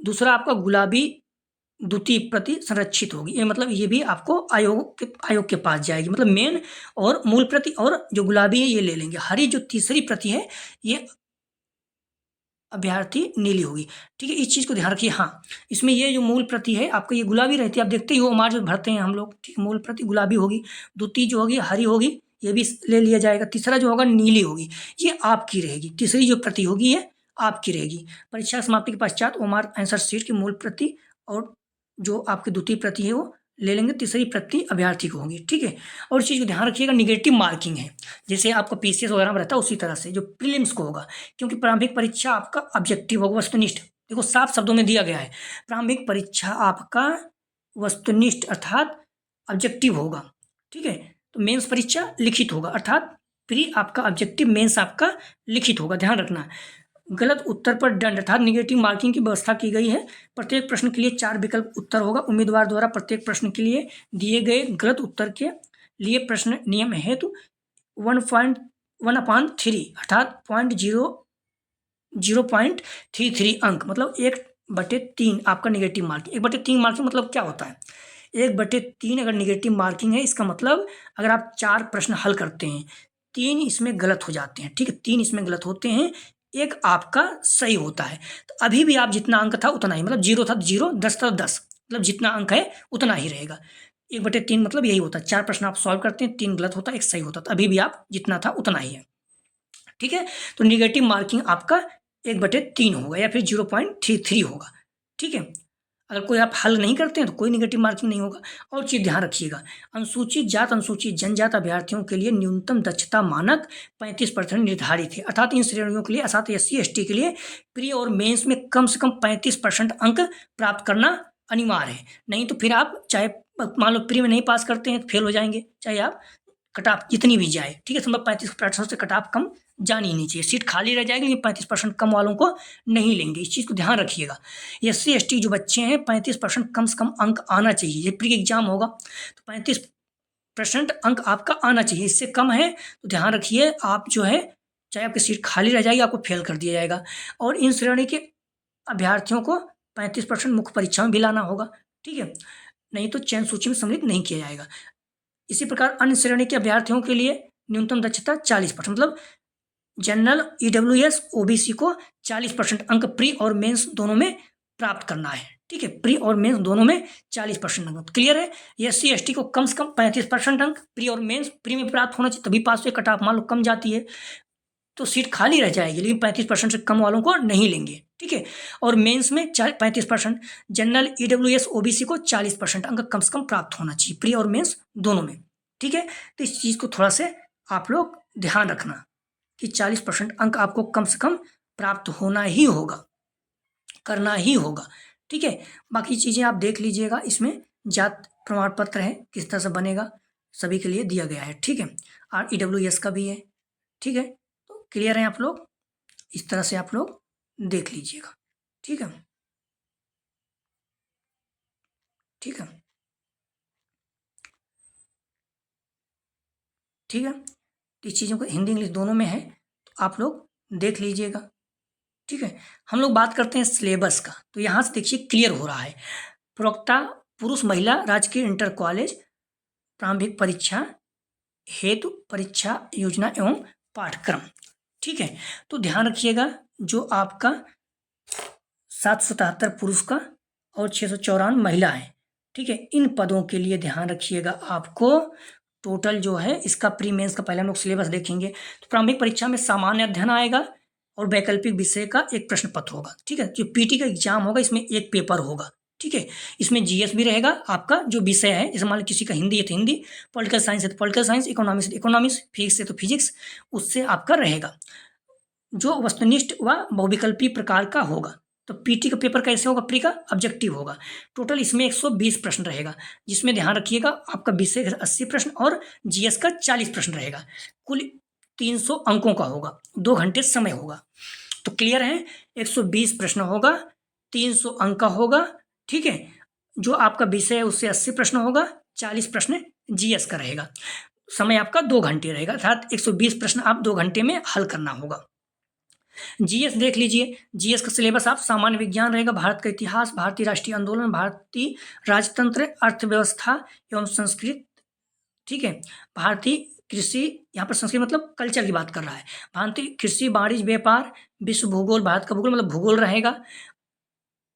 दूसरा आपका गुलाबी द्वितीय प्रति संरक्षित होगी, ये मतलब ये भी आपको आयोग के पास जाएगी, मतलब मेन और मूल प्रति और जो गुलाबी है ये ले लेंगे। हरी जो तीसरी प्रति है ये अभ्यर्थी नीली होगी, ठीक है। इस चीज़ को ध्यान रखिए। हाँ, इसमें ये जो मूल प्रति है आपका ये गुलाबी रहती है, आप देखते ही हो हमारे जो भरते हैं हम लोग, ठीक है। मूल प्रति गुलाबी होगी, द्वितीय जो होगी हरी होगी, ये भी ले लिया जाएगा। तीसरा जो होगा नीली होगी, ये आपकी रहेगी। तीसरी जो प्रति होगी ये आपकी रहेगी। परीक्षा समाप्ति के पश्चात ओमार आंसर शीट की मूल प्रति और जो आपकी द्वितीय प्रति है वो ले लेंगे, तीसरी प्रति अभ्यर्थी को होगी, ठीक है। और इस चीज़ को ध्यान रखिएगा, निगेटिव मार्किंग है, जैसे आपका PCS वगैरह में रहता है उसी तरह से जो प्रीलिम्स को होगा, क्योंकि प्रारंभिक परीक्षा आपका ऑब्जेक्टिव होगा, वस्तुनिष्ठ। देखो साफ शब्दों में दिया गया है, प्रारंभिक परीक्षा आपका वस्तुनिष्ठ अर्थात ऑब्जेक्टिव होगा, ठीक है। तो मेंस परीक्षा लिखित होगा, अर्थात प्री आपका ऑब्जेक्टिव, मेंस आपका लिखित होगा, ध्यान रखना। गलत उत्तर पर दंड अर्थात निगेटिव मार्किंग की व्यवस्था की गई है। प्रत्येक प्रश्न के लिए 4 विकल्प उत्तर होगा। उम्मीदवार द्वारा प्रत्येक प्रश्न के लिए दिए गए गलत उत्तर के लिए प्रश्न नियम हेतु 1.1/3 अर्थात 0.33 अंक मतलब 1/3 आपका निगेटिव मार्किंग। 1/3 मार्किंग मतलब क्या होता है? 1/3 अगर निगेटिव मार्किंग है, इसका मतलब अगर आप 4 प्रश्न हल करते हैं, 3 इसमें गलत हो जाते हैं, ठीक है, 3 इसमें गलत होते हैं, एक आपका सही होता है, तो अभी भी आप जितना अंक था उतना ही, मतलब 0 था 0, 10 था 10, मतलब जितना अंक है उतना ही रहेगा। 1/3 मतलब यही होता है, 4 प्रश्न आप सॉल्व करते हैं, 3 गलत होता है, एक सही होता है, तो अभी भी आप जितना था उतना ही है, ठीक है। तो निगेटिव मार्किंग आपका 1/3 होगा या फिर 0.33 होगा, ठीक है। अगर कोई आप हल नहीं करते हैं तो कोई निगेटिव मार्किंग नहीं होगा। और चीज़ ध्यान रखिएगा, अनुसूचित जात, अनुसूचित जनजात अभ्यर्थियों के लिए न्यूनतम दक्षता मानक 35% निर्धारित है, अर्थात इन श्रेणियों के लिए अर्थात SC ST के लिए प्री और मेंस में कम से कम 35% अंक प्राप्त करना अनिवार्य है। नहीं तो फिर आप चाहे मान लो प्री में नहीं पास करते हैं तो फेल हो जाएंगे, चाहे आप कट ऑफ जितनी भी जाए, ठीक है। मतलब 35% से कट ऑफ कम जानी ही नहीं चाहिए, सीट खाली रह जाएगी, लेकिन 35% कम वालों को नहीं लेंगे, इस चीज़ को ध्यान रखिएगा। SC ST जो बच्चे हैं 35% कम से कम अंक आना चाहिए, ये प्री एग्जाम होगा तो 35% अंक आपका आना चाहिए, इससे कम है तो ध्यान रखिए आप जो है चाहे आपकी सीट खाली रह जाएगी, आपको फेल कर दिया जाएगा। और इन श्रेणी के अभ्यर्थियों को 35% मुख्य परीक्षा में भी लाना होगा, ठीक है, नहीं तो चयन सूची में सम्मिलित नहीं किया जाएगा। इसी प्रकार अन्य श्रेणी के अभ्यर्थियों के लिए न्यूनतम दक्षता 40%, मतलब जनरल, ईडब्ल्यूएस, ओबीसी को 40% अंक प्री और मेंस दोनों में प्राप्त करना है, ठीक है, प्री और मेंस दोनों में 40% अंक। क्लियर है? एससी एसटी को कम से कम 35% अंक प्री और मेंस, प्री में प्राप्त होना चाहिए, तभी पास हुए। कट ऑफ मान लो कम जाती है तो सीट खाली रह जाएगी, लेकिन 35% से कम वालों को नहीं लेंगे, ठीक है। और मेंस में 35%, जनरल, ईडब्ल्यूएस, ओबीसी को 40% अंक कम से कम प्राप्त होना चाहिए, प्री और मेंस दोनों में, ठीक है। तो इस चीज़ को थोड़ा से आप लोग ध्यान रखना कि 40% अंक आपको कम से कम प्राप्त होना ही होगा, करना ही होगा, ठीक है। बाकी चीज़ें आप देख लीजिएगा, इसमें जात प्रमाण पत्र है किस तरह से बनेगा, सभी के लिए दिया गया है, ठीक है। और ईडब्ल्यूएस का भी है, ठीक है। तो क्लियर है आप लोग? इस तरह से आप लोग देख लीजिएगा, ठीक है, ठीक है, ठीक है। तो इस चीज़ों को हिंदी इंग्लिश दोनों में है, तो आप लोग देख लीजिएगा, ठीक है। हम लोग बात करते हैं सिलेबस का, तो यहाँ से देखिए क्लियर हो रहा है। प्रवक्ता पुरुष महिला राजकीय इंटर कॉलेज प्रारंभिक परीक्षा हेतु परीक्षा योजना एवं पाठ्यक्रम, ठीक है। तो ध्यान रखिएगा, जो आपका 777 पुरुष का और 654 महिला है, ठीक है। इन पदों के लिए ध्यान रखिएगा, आपको टोटल जो है इसका प्री मेंस का पहले हम लोग सिलेबस देखेंगे। तो प्रारंभिक परीक्षा में सामान्य अध्ययन आएगा और वैकल्पिक विषय का एक प्रश्न पत्र होगा, ठीक है। जो पीटी का एग्जाम होगा इसमें एक पेपर होगा, ठीक है। इसमें जीएस भी रहेगा, आपका जो विषय है, जैसे मान लो किसी का हिंदी है तो हिंदी, पॉलिटिकल साइंस है तो पॉलिटिकल साइंस, इकोनॉमिक्स है तो इकोनॉमिक्स, फिजिक्स है तो फिजिक्स, उससे आपका रहेगा जो वस्तुनिष्ठ व बहुविकल्पी प्रकार का होगा। तो पीटी का पेपर कैसे होगा? प्री का ऑब्जेक्टिव होगा। टोटल इसमें 120 प्रश्न रहेगा, जिसमें ध्यान रखिएगा आपका विषय का 80 प्रश्न और जीएस का 40 प्रश्न रहेगा। कुल 300 अंकों का होगा, 2 घंटे समय होगा। तो क्लियर है, 120 प्रश्न होगा, 300 अंक का होगा, ठीक है। जो आपका विषय है उससे 80 प्रश्न होगा, 40 प्रश्न जीएस का रहेगा। समय आपका 2 घंटे रहेगा, अर्थात 120 प्रश्न आप 2 घंटे में हल करना होगा। जीएस देख लीजिए, जीएस का सिलेबस आप सामान्य विज्ञान रहेगा, भारत का इतिहास, भारतीय राष्ट्रीय आंदोलन, भारतीय राजतंत्र, अर्थव्यवस्था एवं संस्कृत, ठीक है। भारतीय कृषि, यहाँ पर संस्कृत मतलब कल्चर की बात कर रहा है। भारतीय कृषि, वाणिज्य, व्यापार, विश्व भूगोल, भारत का भूगोल मतलब भूगोल रहेगा।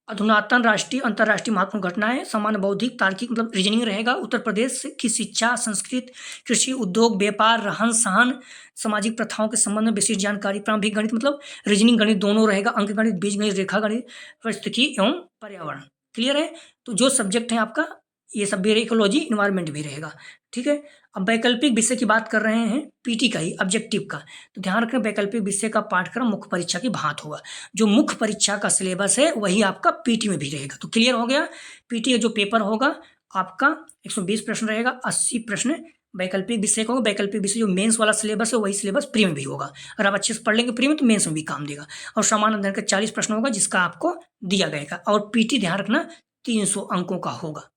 अधुनातन राष्ट्रीय अंतर्राष्ट्रीय महत्वपूर्ण घटनाएं, सामान्य बौद्धिक तार्किक मतलब रीजनिंग रहेगा। उत्तर प्रदेश की शिक्षा, संस्कृत, कृषि, उद्योग, व्यापार, रहन सहन, सामाजिक प्रथाओं के संबंध में विशेष जानकारी। प्रारंभिक गणित मतलब रीजनिंग गणित दोनों रहेगा, अंक गणित, बीज गणित, रेखा गणित, परिस्थिति एवं पर्यावरण। क्लियर है? तो जो सब्जेक्ट है आपका ये सब भी, इकोलॉजी, इन्वायरमेंट भी रहेगा, ठीक है। अब वैकल्पिक विषय की बात कर रहे हैं, पीटी का ही ऑब्जेक्टिव का, तो ध्यान रखें वैकल्पिक विषय का पाठ्यक्रम मुख्य परीक्षा की भांत होगा। जो मुख्य परीक्षा का सिलेबस है वही आपका पीटी में भी रहेगा। तो क्लियर हो गया, पीटी का जो पेपर होगा आपका 120 प्रश्न रहेगा, 80 प्रश्न वैकल्पिक विषय का होगा। वैकल्पिक विषय जो मेंस वाला सिलेबस है वही सिलेबस प्री में भी होगा। अगर आप अच्छे से पढ़ लेंगे प्री में तो मेंस में भी काम देगा। और सामान्य अध्ययन का 40 प्रश्न होगा जिसका आपको दिया गएगा। और पीटी ध्यान रखना 300 अंकों का होगा,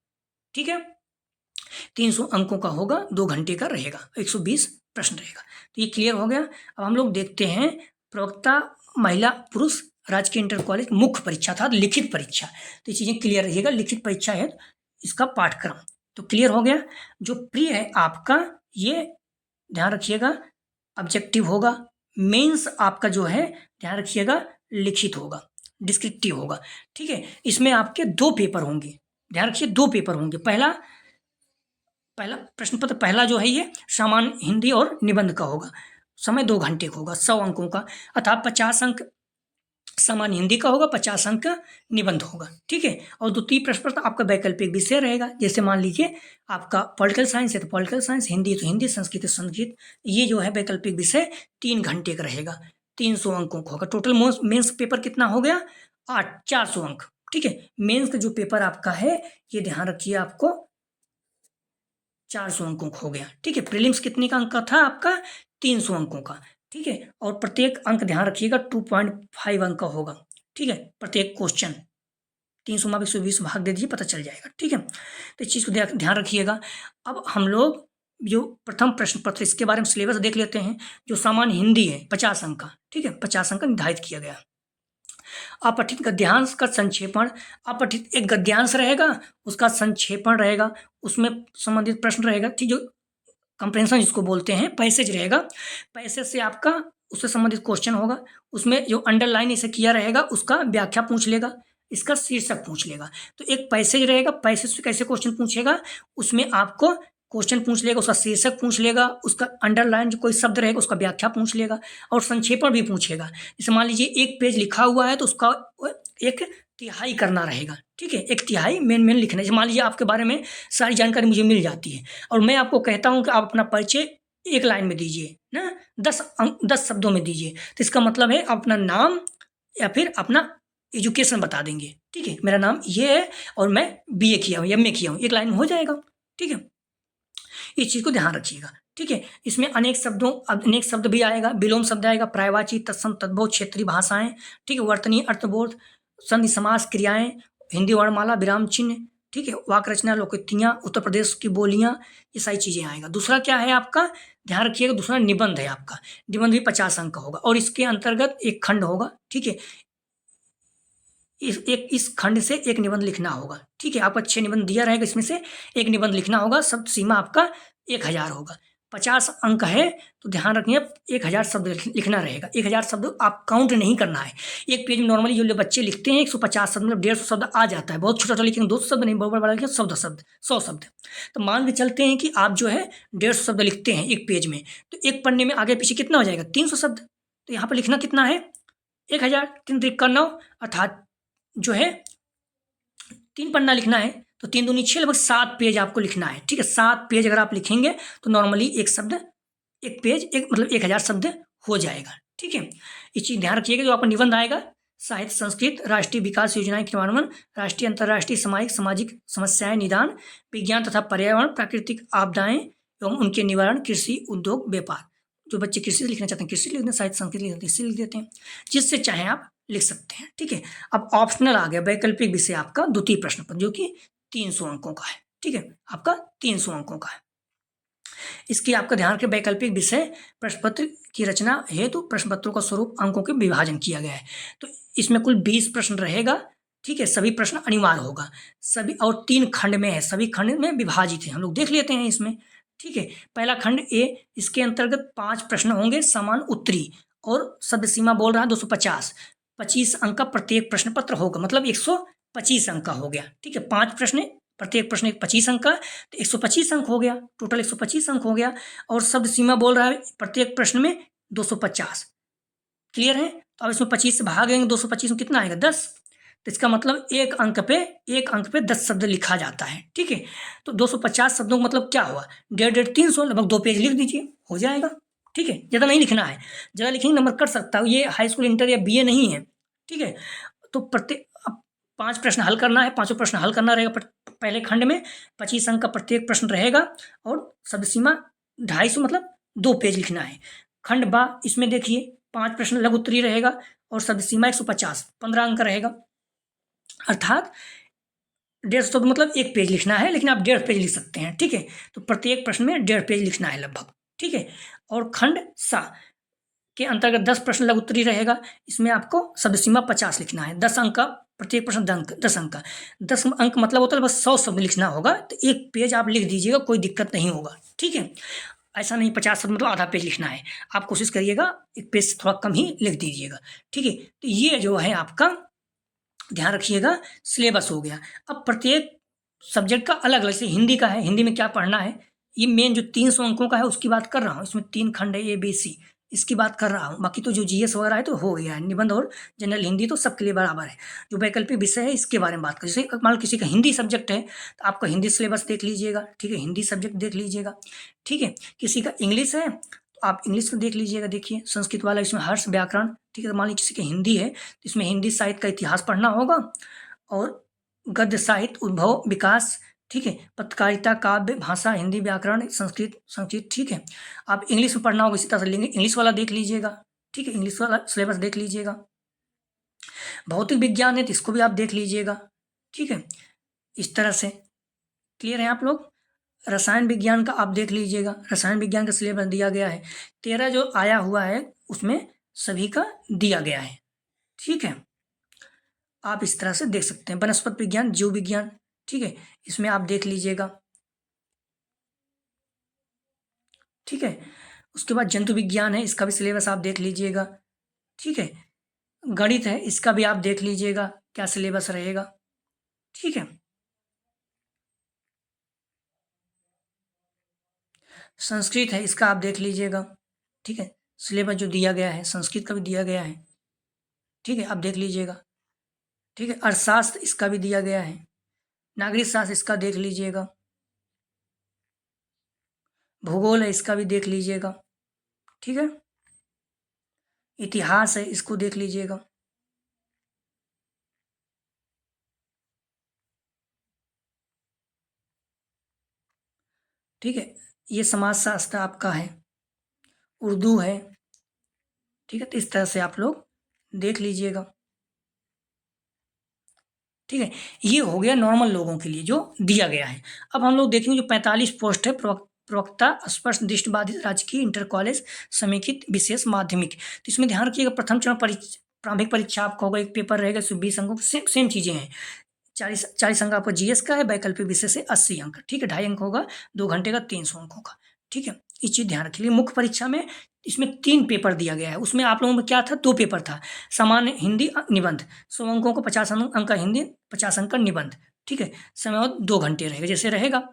ठीक है, 300 अंकों का होगा, 2 घंटे का रहेगा, 120 प्रश्न रहेगा। तो ये क्लियर हो गया। अब हम लोग देखते हैं प्रवक्ता महिला पुरुष राजकीय इंटर कॉलेज मुख्य परीक्षा था, लिखित परीक्षा। तो ये चीज़ें क्लियर रहिएगा, लिखित परीक्षा है इसका पाठ्यक्रम। तो क्लियर हो गया। जो प्री है आपका ये ध्यान रखिएगा ऑब्जेक्टिव होगा। मेंस आपका जो है ध्यान रखिएगा लिखित होगा, डिस्क्रिप्टिव होगा, ठीक है। इसमें आपके 2 पेपर होंगे, ध्यान रखिए 2 पेपर होंगे। पहला प्रश्न पत्र पहला जो है ये सामान्य हिंदी और निबंध का होगा, समय 2 घंटे का होगा, 100 अंकों का, अर्थात 50 अंक सामान्य हिंदी का होगा, 50 अंक का निबंध होगा, ठीक है। और द्वितीय प्रश्न पत्र आपका वैकल्पिक विषय रहेगा, जैसे मान लीजिए आपका पॉलिटिकल साइंस है तो पॉलिटिकल साइंस, हिंदी तो हिंदी, संस्कृत तो संस्कृत। ये जो है वैकल्पिक विषय 3 घंटे का रहेगा, 300 अंकों का होगा। टोटल मेंस पेपर कितना हो गया? 400 अंक, ठीक है। मेंस का जो पेपर आपका है ये ध्यान रखिए आपको 400 अंकों का हो गया, ठीक है। प्रीलिम्स कितने का अंक का था आपका? 300 अंकों का, ठीक है। और प्रत्येक अंक ध्यान रखिएगा 2.5 अंक का होगा, ठीक है। प्रत्येक क्वेश्चन 300 में 120 भाग दे दीजिए, पता चल जाएगा, ठीक है। तो इस चीज़ को ध्यान रखिएगा। अब हम लोग जो प्रथम प्रश्न पत्र इसके बारे में सिलेबस देख लेते हैं। जो सामान्य हिंदी है 50 अंक का, ठीक है, 50 अंक का निर्धारित किया गया। अपठित गद्यांश का संक्षेपण, अपठित एक गद्यांश रहेगा, उसका संक्षेपण रहेगा, उसमें संबंधित प्रश्न रहेगा, ठीक, जो कंप्रेंशन जिसको बोलते हैं, पैसेज रहेगा, पैसेज से आपका उससे संबंधित क्वेश्चन होगा, उसमें जो अंडरलाइन इसे किया रहेगा उसका व्याख्या पूछ लेगा, इसका शीर्षक पूछ लेगा। तो एक पैसेज रहेगा, पैसेज से कैसे क्वेश्चन पूछेगा, उसमें आपको क्वेश्चन पूछ लेगा, उसका शीर्षक पूछ लेगा, उसका अंडरलाइन जो कोई शब्द रहेगा उसका व्याख्या पूछ लेगा, और संक्षेपण भी पूछेगा। जैसे मान लीजिए एक पेज लिखा हुआ है तो उसका एक तिहाई करना रहेगा, ठीक है, एक तिहाई मेन लिखना है। जैसे मान लीजिए आपके बारे में सारी जानकारी मुझे मिल जाती है और मैं आपको कहता हूँ कि आप अपना परिचय एक लाइन में दीजिए ना, 10 शब्दों में दीजिए, तो इसका मतलब है अपना नाम या फिर अपना एजुकेशन बता देंगे, ठीक है, मेरा नाम ये है और मैं बीए किया हूँ, एमए किया हूँ, एक लाइन में हो जाएगा, ठीक है। इस चीज़ को ध्यान रखिएगा, ठीक है। इसमें अनेक शब्द भी आएगा, विलोम शब्द आएगा, पर्यायवाची, तत्सम, तद्भव, क्षेत्रीय भाषाएं, ठीक है, वर्तनी, अर्थबोध, संधि, समास, क्रियाएं, हिंदी वर्णमाला, विराम चिन्ह, ठीक है, वाक्य रचना, लोकोक्तियां, उत्तर प्रदेश की बोलियां, ये सारी चीजें आएगा। दूसरा क्या है आपका, ध्यान रखिएगा, दूसरा निबंध है आपका, निबंध भी 50 अंक का होगा और इसके अंतर्गत एक खंड होगा, ठीक है, इस खंड से एक निबंध लिखना होगा, ठीक है, आपको 6 निबंध दिया रहेगा, इसमें से एक निबंध लिखना होगा, शब्द सीमा आपका 1000 होगा, 50 अंक है तो ध्यान रखिए 1000 शब्द लिखना रहेगा। 1000 शब्द आप काउंट नहीं करना है। एक पेज में नॉर्मली जो बच्चे लिखते हैं 150 शब्द, मतलब 150 शब्द आ जाता है, बहुत छोटा लिखेंगे 200 शब्द नहीं, बहुत बड़ा लिखेंगे 100 शब्द। तो मान के चलते हैं कि आप जो है 150 शब्द लिखते हैं एक पेज में, तो एक पन्ने में आगे पीछे कितना हो जाएगा, 300 शब्द। तो यहाँ पर लिखना कितना है, 1000, 3 3 का 9, अर्थात जो है 3 पन्ना लिखना है, तो 3 दूनी 6, लगभग 7 पेज आपको लिखना है, ठीक है। 7 पेज अगर आप लिखेंगे तो नॉर्मली एक पेज मतलब 1000 शब्द हो जाएगा, ठीक है। इस चीज ध्यान रखिएगा। जो आपका निबंध आएगा, साहित्य, संस्कृत, राष्ट्रीय विकास योजनाएं क्रियान्वयन, राष्ट्रीय अंतर्राष्ट्रीय सामाजिक समस्याएं निदान, विज्ञान तथा पर्यावरण, प्राकृतिक आपदाएं एवं उनके निवारण, कृषि, उद्योग, व्यापार। जो बच्चे कृषि लिखना चाहते हैं कृषि लिख देते हैं, साहित्य संस्कृत लिख देते हैं लिख देते हैं, जिससे चाहे आप लिख सकते हैं, ठीक है। अब ऑप्शनल आ गया, वैकल्पिक विषय आपका द्वितीय प्रश्न पत्र, जो कि 300 अंकों का है, ठीक है, आपका 300 अंकों का है। इसकी आपका ध्यान रखें, वैकल्पिक विषय प्रश्न पत्र की रचना हेतु प्रश्न पत्रों का स्वरूप अंकों के विभाजन किया गया है। तो इसमें कुल 20 प्रश्न रहेगा, ठीक है, सभी प्रश्न अनिवार्य होगा, सभी, और 3 खंड में है, सभी खंड में विभाजित है, हम लोग देख लेते हैं इसमें, ठीक है। पहला खंड ए, इसके अंतर्गत 5 प्रश्न होंगे समान उत्तरी, और शब्द सीमा बोल रहा है 250, 25 अंक का प्रत्येक प्रश्न पत्र होगा, मतलब 125 अंक का हो गया, ठीक है। 5 प्रश्न, प्रत्येक प्रश्न 25 अंक का, तो 125 अंक हो गया, टोटल 125 अंक हो गया। और शब्द सीमा बोल रहा है प्रत्येक प्रश्न में 250, क्लियर है। तो अब इसमें 25 से भागेंगे, 225 में कितना आएगा, 10। तो इसका मतलब एक अंक पे 10 शब्द लिखा जाता है, ठीक है। तो 250 शब्दों का मतलब क्या हुआ, 150 300, लगभग 2 पेज लिख दीजिए, हो जाएगा, ठीक है। ज़्यादा नहीं लिखना है, ज़्यादा लिखेंगे नंबर कट सकता है, ये हाई स्कूल, इंटर या बीए नहीं है, ठीक है। तो प्रत्येक 5 प्रश्न हल करना है, 5 प्रश्न हल करना रहेगा पहले खंड में, 25 अंक का प्रत्येक प्रश्न रहेगा, और शब्द सीमा 250, मतलब 2 पेज लिखना है। खंड बा, इसमें देखिए 5 प्रश्न लघु उत्तरीय रहेगा, और शब्द सीमा 150, 15 अंक रहेगा, अर्थात 150 शब्द, मतलब 1 पेज लिखना है, लेकिन आप 1.5 पेज लिख सकते हैं, ठीक है। तो प्रत्येक प्रश्न में 1.5 पेज लिखना है लगभग, ठीक है। और खंड सा के अंतर्गत 10 प्रश्न लघु उत्तरीय रहेगा, इसमें आपको शब्द सीमा 50 लिखना है, 10 अंक का प्रत्येक प्रश्न, 10 अंक का, 10 अंक मतलब होता है बस 100 शब्द लिखना होगा, तो 1 पेज आप लिख दीजिएगा, कोई दिक्कत नहीं होगा, ठीक है। ऐसा नहीं 50 शब्द मतलब आधा पेज लिखना है, आप कोशिश करिएगा 1 पेज से थोड़ा कम ही लिख दीजिएगा, ठीक है। तो ये जो है आपका ध्यान रखिएगा, सिलेबस हो गया। अब प्रत्येक सब्जेक्ट का अलग अलग, जैसे हिंदी का है, हिंदी में क्या पढ़ना है, ये मेन जो 300 अंकों का है उसकी बात कर रहा हूँ, इसमें 3 खंड है, ABC, इसकी बात कर रहा हूँ। बाकी तो जो GS वगैरह है तो हो गया है, निबंध और जनरल हिंदी तो सबके लिए बराबर है। जो वैकल्पिक विषय है इसके बारे में बात करें, जैसे मान लो किसी का हिंदी सब्जेक्ट है तो आपका हिंदी सिलेबस देख लीजिएगा, ठीक है, हिंदी सब्जेक्ट देख लीजिएगा, ठीक है। किसी का इंग्लिश है तो आप इंग्लिश को देख लीजिएगा, देखिए संस्कृत वाला इसमें हर्ष व्याकरण, ठीक है। मान लीजिए किसी की हिंदी है तो इसमें हिंदी साहित्य का इतिहास पढ़ना होगा, और गद्य साहित्य, उद्भव, विकास, ठीक है, पत्रकारिता, काव्य, भाषा, हिंदी व्याकरण, संस्कृत, ठीक है। आप इंग्लिश में पढ़ना होगा, इसी तरह से लेंगे, इंग्लिश वाला देख लीजिएगा, ठीक है, इंग्लिश वाला सिलेबस देख लीजिएगा। भौतिक विज्ञान है तो इसको भी आप देख लीजिएगा, ठीक है, इस तरह से, क्लियर है आप लोग। रसायन विज्ञान का आप देख लीजिएगा, रसायन विज्ञान का सिलेबस दिया गया है, 13 जो आया हुआ है उसमें सभी का दिया गया है, ठीक है। आप इस तरह से देख सकते हैं। वनस्पति विज्ञान, जीव विज्ञान, ठीक है, इसमें आप देख लीजिएगा, ठीक है। उसके बाद जंतु विज्ञान है, इसका भी सिलेबस आप देख लीजिएगा, ठीक है। गणित है, इसका भी आप देख लीजिएगा क्या सिलेबस रहेगा, ठीक है। संस्कृत है, इसका आप देख लीजिएगा, ठीक है। सिलेबस जो दिया गया है संस्कृत का भी दिया गया है, ठीक है, आप देख लीजिएगा, ठीक है। अर्थशास्त्र इसका भी दिया गया है। नागरिक शास्त्र इसका देख लीजिएगा। भूगोल है, इसका भी देख लीजिएगा, ठीक है। इतिहास है, इसको देख लीजिएगा, ठीक है। ये समाजशास्त्र आपका है, उर्दू है, ठीक है। तो इस तरह से आप लोग देख लीजिएगा, ठीक है। ये हो गया नॉर्मल लोगों के लिए जो दिया गया है। अब हम लोग देखेंगे जो 45 पोस्ट है, प्रवक्ता स्पष्ट दृष्टिबाधित राजकीय इंटर कॉलेज समेकित विशेष माध्यमिक। तो इसमें ध्यान रखिएगा, प्रथम चरण प्रारंभिक परीक्षा आपका होगा, एक पेपर रहेगा, इसमें 20 अंकों सेम चीजें हैं। 40 अंक आपका जीएस का है, वैकल्पिक विषय से 80 अंक, ठीक है। 2.5 अंक होगा, 2 घंटे का 300 अंकों का, ठीक है। इस चीज ध्यान रखिए। मुख्य परीक्षा में इसमें 3 पेपर दिया गया है, उसमें आप लोगों में क्या था, 2 पेपर था, सामान्य हिंदी निबंध, 100 अंकों को 50 अंक का हिंदी, 50 अंक का निबंध, ठीक है। समय 2 घंटे रहेगा, जैसे रहेगा।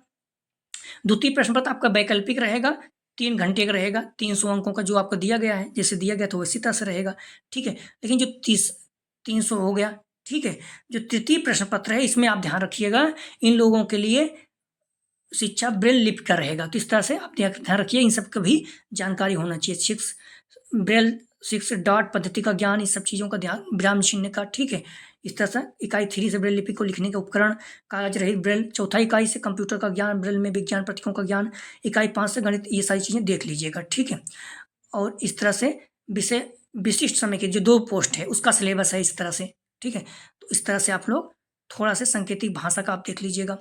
द्वितीय प्रश्न पत्र आपका वैकल्पिक रहेगा, 3 घंटे का रहेगा, 300 अंकों का जो आपको दिया गया है, जैसे दिया गया था वैसी तरह से रहेगा, ठीक है। लेकिन जो 300 हो गया, ठीक है। जो तृतीय प्रश्न पत्र है, इसमें आप ध्यान रखिएगा, इन लोगों के लिए शिक्षा ब्रेल लिपि का रहेगा। तो इस तरह से आप ध्यान रखिए, इन सब का भी जानकारी होना चाहिए। ब्रेल 6 डॉट पद्धति का ज्ञान, इस सब चीज़ों का ध्यान, विराम चिन्ह का, ठीक है। इस तरह से इकाई 3 से ब्रेल लिपि को लिखने के उपकरण, कागज रहित ब्रेल, चौथा इकाई से कंप्यूटर का ज्ञान, ब्रेल में विज्ञान प्रतीकों का ज्ञान, इकाई 5 से गणित, ये सारी चीज़ें देख लीजिएगा, ठीक है। और इस तरह से विषय विशिष्ट समय के जो 2 पोस्ट है उसका सिलेबस है इस तरह से, ठीक है। तो इस तरह से आप लोग थोड़ा सा सांकेतिक भाषा का आप देख लीजिएगा,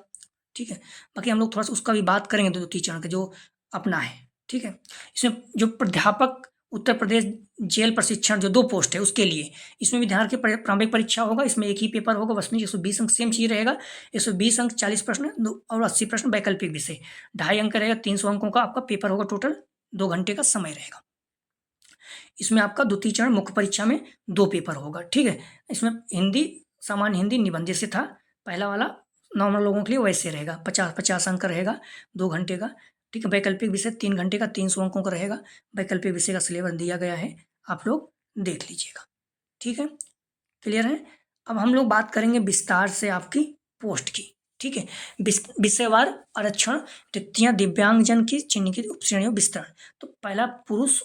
ठीक है। बाकी हम लोग थोड़ा सा उसका भी बात करेंगे, दो टीचर का जो अपना है, ठीक है। इसमें जो प्राध्यापक उत्तर प्रदेश जेल प्रशिक्षण जो 2 पोस्ट है उसके लिए, इसमें भी ध्यान रखिए, प्रारंभिक परीक्षा होगा, इसमें एक ही पेपर होगा, बस में 120 अंक सेम चीज रहेगा। 120 अंक 40 प्रश्न और 80 प्रश्न वैकल्पिक विषय, 2.5 अंक रहेगा, 300 अंकों का आपका पेपर होगा, टोटल 2 घंटे का समय रहेगा। इसमें आपका द्वितीय चरण मुख्य परीक्षा में 2 पेपर होगा, ठीक है। इसमें हिंदी, सामान्य हिंदी निबंध जैसे था पहला वाला, नॉर्मल लोगों के लिए वैसे रहेगा, 50 अंक का रहेगा, 2 घंटे का, ठीक है। वैकल्पिक विषय 3 घंटे का, 300 अंकों का रहेगा। वैकल्पिक विषय का सिलेबस दिया गया है, आप लोग देख लीजिएगा, ठीक है। क्लियर है। अब हम लोग बात करेंगे विस्तार से आपकी पोस्ट की, ठीक है। विषयवार आरक्षण, रिक्तियां, दिव्यांगजन की चिन्हित उपश्रेणियों, विस्तरण। तो पहला पुरुष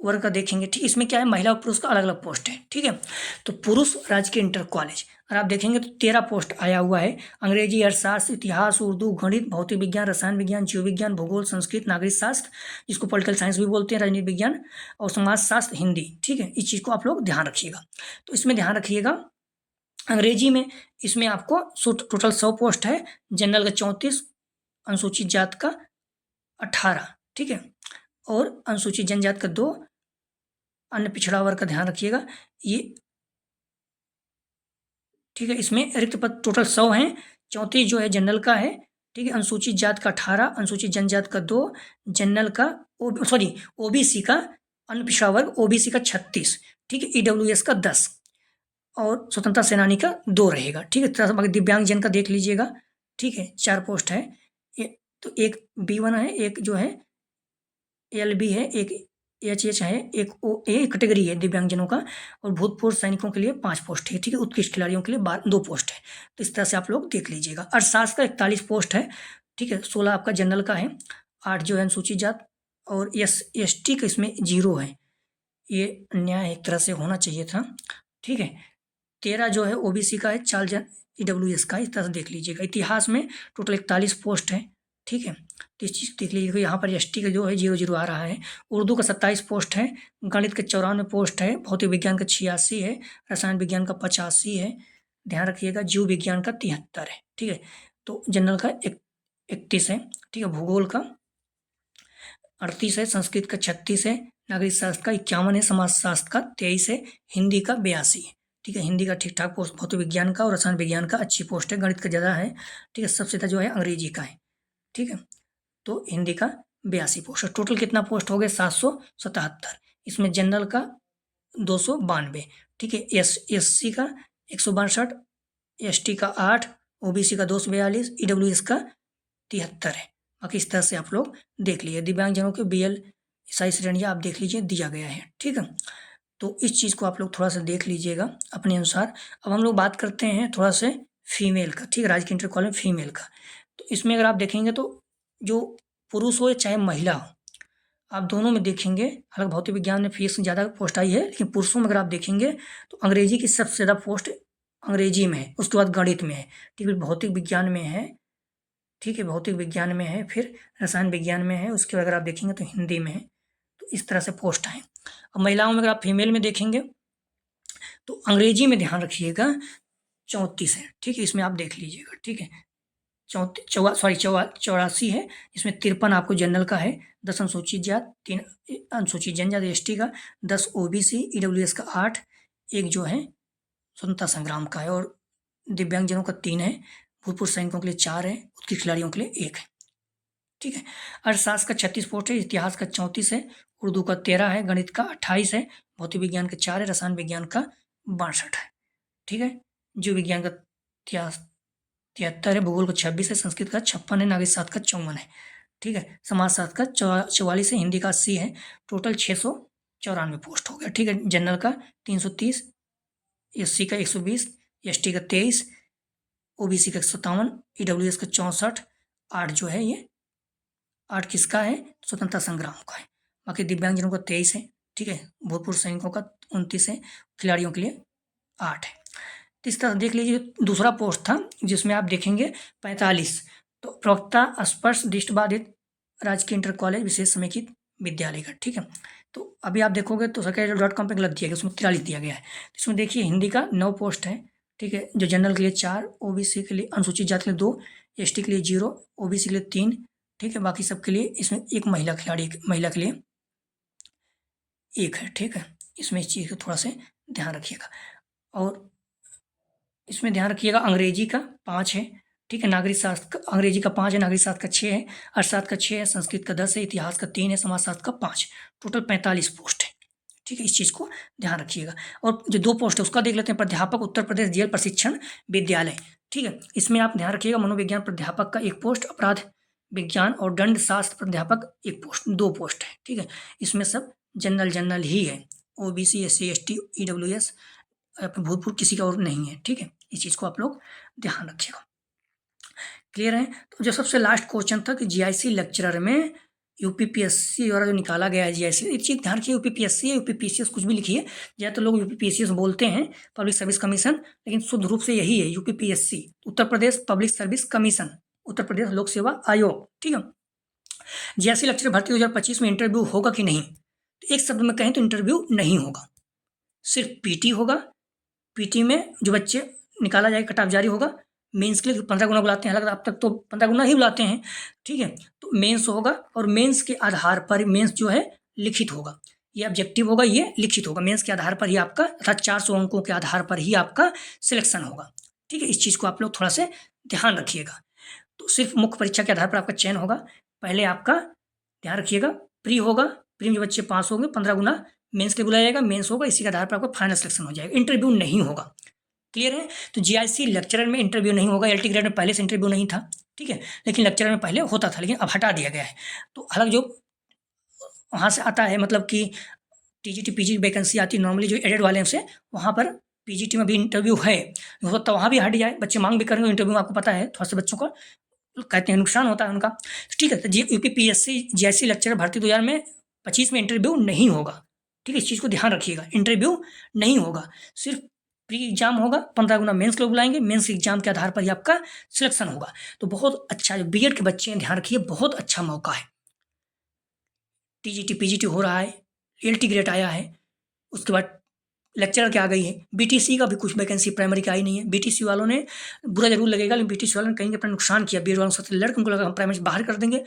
वर्ग का देखेंगे, ठीक। इसमें क्या है, महिला और पुरुष का अलग अलग पोस्ट है, ठीक है। तो पुरुष राजकीय इंटर कॉलेज, और आप देखेंगे तो 13 पोस्ट आया हुआ है। अंग्रेजी, अर्थशास्त्र, इतिहास, उर्दू, गणित, भौतिक विज्ञान, रसायन विज्ञान, जीव विज्ञान, भूगोल, संस्कृत, नागरिक शास्त्र, जिसको पॉलिटिकल साइंस भी बोलते हैं, राजनीति विज्ञान, और समाज शास्त्र, हिंदी, ठीक है। इस चीज़ को आप लोग ध्यान रखिएगा। तो इसमें ध्यान रखिएगा, अंग्रेजी में इसमें आपको टोटल 100 पोस्ट है, जनरल का 34, अनुसूचित जात का 18, ठीक है। और अनुसूचित जनजात का 2, अन्य पिछड़ा वर्ग का ध्यान रखिएगा ये, ठीक है। इसमें रिक्त पद टोटल 100 हैं, 34 जो है जनरल का है, ठीक है। अनुसूचित जात का 18, अनुसूचित जनजात का 2, जनरल का ओबीसी का, अन्य पिछड़ा वर्ग ओबीसी का 36, ठीक है। ईडब्ल्यूएस का 10 और स्वतंत्रता सेनानी का 2 रहेगा, ठीक है। तरह बाकी दिव्यांगजन का देख लीजिएगा, ठीक है। 4 पोस्ट है, तो एक B1 है, एक जो है LB है, एक HH है, एक OA कैटेगरी है दिव्यांगजनों का, और भूतपूर्व सैनिकों के लिए 5 पोस्ट है, ठीक है। उत्कृष्ट खिलाड़ियों के लिए 2 पोस्ट है। तो इस तरह से आप लोग देख लीजिएगा। अर्थशास्त्र का 41 पोस्ट है, ठीक है। 16 आपका जनरल का है, 8 जो है अनुसूचित जात, और ST का इसमें 0 है, ये अन्याय एक तरह से होना चाहिए था, ठीक है। 13 जो है OBC का है, 4 जन EWS का, इस तरह से देख लीजिएगा। इतिहास में टोटल 41 पोस्ट है, ठीक है। तो इस चीज़ देख लीजिएगा, यहाँ पर ST का जो है 0 आ रहा है। उर्दू का 27 पोस्ट है, गणित का 94 पोस्ट है, भौतिक विज्ञान का 86 है, रसायन विज्ञान का 85 है, ध्यान रखिएगा। जीव विज्ञान का 73 है, ठीक है। तो जनरल का 31 है, ठीक है। भूगोल का 38 है, संस्कृत का 36 है, नागरिक शास्त्र का 51 है, समाज शास्त्र का 23 है, हिंदी का 82 है, ठीक है, हिंदी का ठीक ठाक पोस्ट, भौतिक विज्ञान का और रसायन विज्ञान का अच्छी पोस्ट है, गणित का ज़्यादा है। ठीक है, सबसे ज़्यादा जो है अंग्रेजी का है। ठीक है, तो हिंदी का 82 पोस्ट है। टोटल कितना पोस्ट हो गए? 777। इसमें जनरल का 292। ठीक है, एससी का 162, एसटी का 8, ओबीसी का 242, ईडब्ल्यूएस का 73 है। बाकी इस तरह से आप लोग देख लीजिए। दिव्यांगजनों के बीएल सारी श्रेणियाँ आप देख लीजिए, दिया गया है। ठीक है, तो इस चीज़ को आप लोग थोड़ा सा देख लीजिएगा अपने अनुसार। अब हम लोग बात करते हैं थोड़ा से फीमेल का। ठीक है, राजकीय इंटर कॉलेज में फीमेल का। तो इसमें अगर आप देखेंगे तो जो पुरुष हो चाहे महिला हो, आप दोनों में देखेंगे, हालांकि भौतिक विज्ञान में फीस ज़्यादा पोस्ट आई है, लेकिन पुरुषों में अगर आप देखेंगे तो अंग्रेजी की सबसे ज़्यादा पोस्ट अंग्रेजी में है, उसके बाद गणित में है। ठीक है, भौतिक विज्ञान में है। ठीक है, भौतिक विज्ञान में है, फिर रसायन विज्ञान में है, उसके बाद अगर आप देखेंगे तो हिंदी में है। तो इस तरह से पोस्ट है। अब महिलाओं में अगर आप फीमेल में देखेंगे तो अंग्रेजी में ध्यान रखिएगा 34 है। ठीक है, इसमें आप देख लीजिएगा। ठीक है, 84 है। इसमें 53 आपको जनरल का है, 10 अनुसूचित जात, 3 अनुसूचित जनजाति एसटी का, 10 ओबीसी, ईडब्ल्यूएस का 8, एक जो है स्वतंत्रता संग्राम का है, और दिव्यांगजनों का 3 है, भूतपूर्व सैनिकों के लिए 4 है, उत्कृष्ट खिलाड़ियों के लिए 1 है। ठीक है, अर्थशास्त्र का 36 पोस्ट है, इतिहास का 34 है, उर्दू का 13 है, गणित का 28 है, भौतिक विज्ञान का 4 है, रसायन विज्ञान का 62 है। ठीक है, जीव विज्ञान का 73 है, भूगोल का 26 है, संस्कृत का 56 है, नागरिक शास्त्र का 54 है। ठीक है, समाजशास्त्र का 44 है, हिंदी का 80 है। टोटल 694 पोस्ट हो गया। ठीक है, जनरल का 330, एससी का 120, एसटी का 23, ओबीसी का 57, ईडब्ल्यूएस का 64, 8 जो है ये 8 किसका है? स्वतंत्रता संग्राम का है। बाकी दिव्यांगजनों का 23 है। ठीक है, भूतपूर्व सैनिकों का 29 है, खिलाड़ियों के लिए 8 है। तो इस तरह देख लीजिए। दूसरा पोस्ट था जिसमें आप देखेंगे 45, तो प्रवक्ता स्पर्श दृष्टिबाधित राजकीय इंटर कॉलेज विशेष समेकित विद्यालय का। ठीक है, तो अभी आप देखोगे तो सरकारी.com पे गलत दिया गया, उसमें 43 दिया गया है। तो इसमें देखिए हिंदी का 9 पोस्ट है। ठीक है, जो जनरल के लिए 4, ओबीसी के लिए, अनुसूचित जाति के लिए 2, एसटी के लिए 0, ओबीसी के लिए 3। ठीक है, बाकी सबके लिए इसमें एक महिला खिलाड़ी, महिला के लिए 1 है। ठीक है, इसमें इस चीज़ को थोड़ा से ध्यान रखिएगा। और इसमें ध्यान रखिएगा अंग्रेजी का 5 है। ठीक है, नागरिक शास्त्र का अंग्रेजी का 5 है, नागरिक शास्त्र का 6 है, अर्थशास्त्र का 6 है, संस्कृत का 10 है, इतिहास का 3 है, समाजशास्त्र का 5। टोटल 45 पोस्ट है। ठीक है, इस चीज़ को ध्यान रखिएगा। और जो 2 पोस्ट है उसका देख लेते हैं। प्राध्यापक उत्तर प्रदेश जेल प्रशिक्षण विद्यालय। ठीक है, इसमें आप ध्यान रखिएगा मनोविज्ञान प्राध्यापक का 1 पोस्ट, अपराध विज्ञान और दंड शास्त्र प्राध्यापक 1 पोस्ट, 2 पोस्ट है। ठीक है, इसमें सब जनरल ही है, ओबीसी, एससी, एसटी, ईडब्ल्यूएस, भूतपूर्व किसी का और नहीं है। ठीक है, इस चीज़ को आप लोग ध्यान रखिएगा। क्लियर है? तो जो सबसे लास्ट क्वेश्चन था कि जीआईसी लेक्चरर में यूपीपीएससी द्वारा जो निकाला गया है जीआईसी, एक चीज़ ध्यान रखिए, यूपीपीएससी है, यूपीपीसीएस कुछ भी लिखिए। ज़्यादातर लोग यूपीपीसीएस बोलते हैं, पब्लिक सर्विस कमीशन, लेकिन शुद्ध रूप से यही है UPPSC, Uttar Pradesh public service commission, Uttar Pradesh लोक सेवा आयोग। ठीक है, जीआईसी लेक्चरर भर्ती 2025 में इंटरव्यू होगा कि नहीं? तो एक शब्द में कहें तो इंटरव्यू नहीं होगा, सिर्फ पीटी होगा। पीटी में जो बच्चे निकाला जाएगा, कट ऑफ जारी होगा। मेंस के लिए 15 गुना बुलाते हैं, हालांकि अब तक तो 15 गुना ही बुलाते हैं। ठीक है, तो मेंस होगा, और मेंस के आधार पर मेंस जो है लिखित होगा, ये ऑब्जेक्टिव होगा, ये लिखित होगा। मेंस के आधार पर ही आपका, अर्थात 400 अंकों के आधार पर ही आपका सिलेक्शन होगा। ठीक है, इस चीज़ को आप लोग थोड़ा से ध्यान रखिएगा। तो सिर्फ मुख्य परीक्षा के आधार पर आपका चयन होगा। पहले आपका ध्यान रखिएगा प्री होगा, प्री में जो बच्चे पास होंगे 15 गुना मेंस के लिए बुलाया जाएगा, मेंस होगा, इसी के आधार पर आपका फाइनल सिलेक्शन हो जाएगा, इंटरव्यू नहीं होगा। क्लियर है? तो जीआईसी लेक्चरर में इंटरव्यू नहीं होगा। एलटी ग्रेड में पहले से इंटरव्यू नहीं था। ठीक है, लेकिन लेक्चरर में पहले होता था, लेकिन अब हटा दिया गया है। तो हालांकि जो वहाँ से आता है, मतलब कि टीजीटी पीजी वैकेंसी आती है नॉर्मली जो एडेड वाले से, वहाँ पर पीजीटी में भी इंटरव्यू है, हो सकता है वहाँ भी हट जाए, बच्चे मांग भी करेंगे इंटरव्यू में, आपको पता है थोड़ा सा बच्चों का कहते हैं नुकसान होता है उनका। ठीक है, तो यूपीपीएससी जीआईसी लेक्चरर भर्ती 2025 में इंटरव्यू नहीं होगा। ठीक है, इस चीज़ को ध्यान रखिएगा, इंटरव्यू नहीं होगा, सिर्फ प्री एग्जाम होगा, 15 गुना मेंस लोग बुलाएंगे, मेंस एग्जाम के आधार पर ही आपका सिलेक्शन होगा। तो बहुत अच्छा, जो बीएड के बच्चे हैं ध्यान रखिए, बहुत अच्छा मौका है। टीजीटी पीजीटी हो रहा है, एलटी ग्रेड आया है, उसके बाद लेक्चरर के आ गई है, बीटीसी का भी कुछ वैकेंसी प्राइमरी का आई नहीं है। बीटीसी वालों ने बुरा जरूर लगेगा, लेकिन बीटीसी वालों ने कहीं अपना नुकसान किया, बीएड वालों से लड़के, उनको लगा हम प्राइमरी से बाहर कर देंगे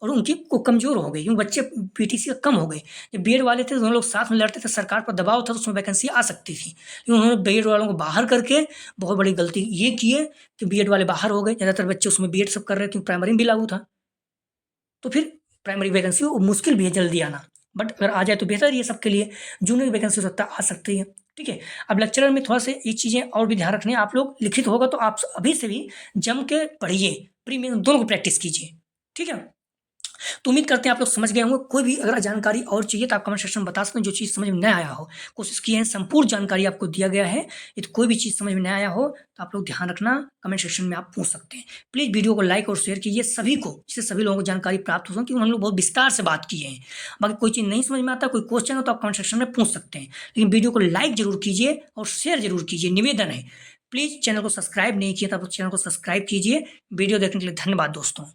और उनकी को कमज़ोर हो गई, क्योंकि बच्चे पीटीसी का कम हो गए। जब बीएड वाले थे, दोनों लोग साथ में लड़ते थे, सरकार पर दबाव था, तो उसमें वैकेंसी आ सकती थी। लेकिन उन्होंने बीएड वालों को बाहर करके बहुत बड़ी गलती ये की है कि बीएड वाले बाहर हो गए, ज़्यादातर बच्चे उसमें बीएड सब कर रहे थे, क्योंकि प्राइमरी में भी लागू था। तो फिर प्राइमरी वैकेंसी मुश्किल भी है जल्दी आना, बट अगर आ जाए तो बेहतर ही है सबके लिए। जूनियर वैकेंसी हो सकता है आ सकती है, ठीक है। अब लेक्चरर में थोड़ा से ये चीज़ें और भी ध्यान रखनी है। आप लोग लिखित होगा तो आप अभी से भी जम के पढ़िए, प्री मेन दोनों को प्रैक्टिस कीजिए, ठीक है। तो उम्मीद करते हैं आप लोग समझ गए होंगे। कोई भी अगर जानकारी और चाहिए तो आप कमेंट सेक्शन में बता सकते हैं, जो चीज़ समझ में नहीं आया हो। कोशिश की है संपूर्ण जानकारी आपको दिया गया है। यदि कोई भी चीज़ समझ में नहीं आया हो तो आप लोग ध्यान रखना, कमेंट सेक्शन में आप पूछ सकते हैं। प्लीज़ वीडियो को लाइक और शेयर कीजिए सभी को, जिससे सभी लोगों को जानकारी प्राप्त हो सके, क्योंकि हम लोग बहुत विस्तार से बात किए हैं। बाकी कोई चीज़ नहीं समझ में आता, कोई क्वेश्चन हो तो आप कमेंट सेक्शन में पूछ सकते हैं, लेकिन वीडियो को लाइक जरूर कीजिए और शेयर जरूर कीजिए, निवेदन है। प्लीज़ चैनल को सब्सक्राइब नहीं किया तो आप चैनल को सब्सक्राइब कीजिए। वीडियो देखने के लिए धन्यवाद दोस्तों।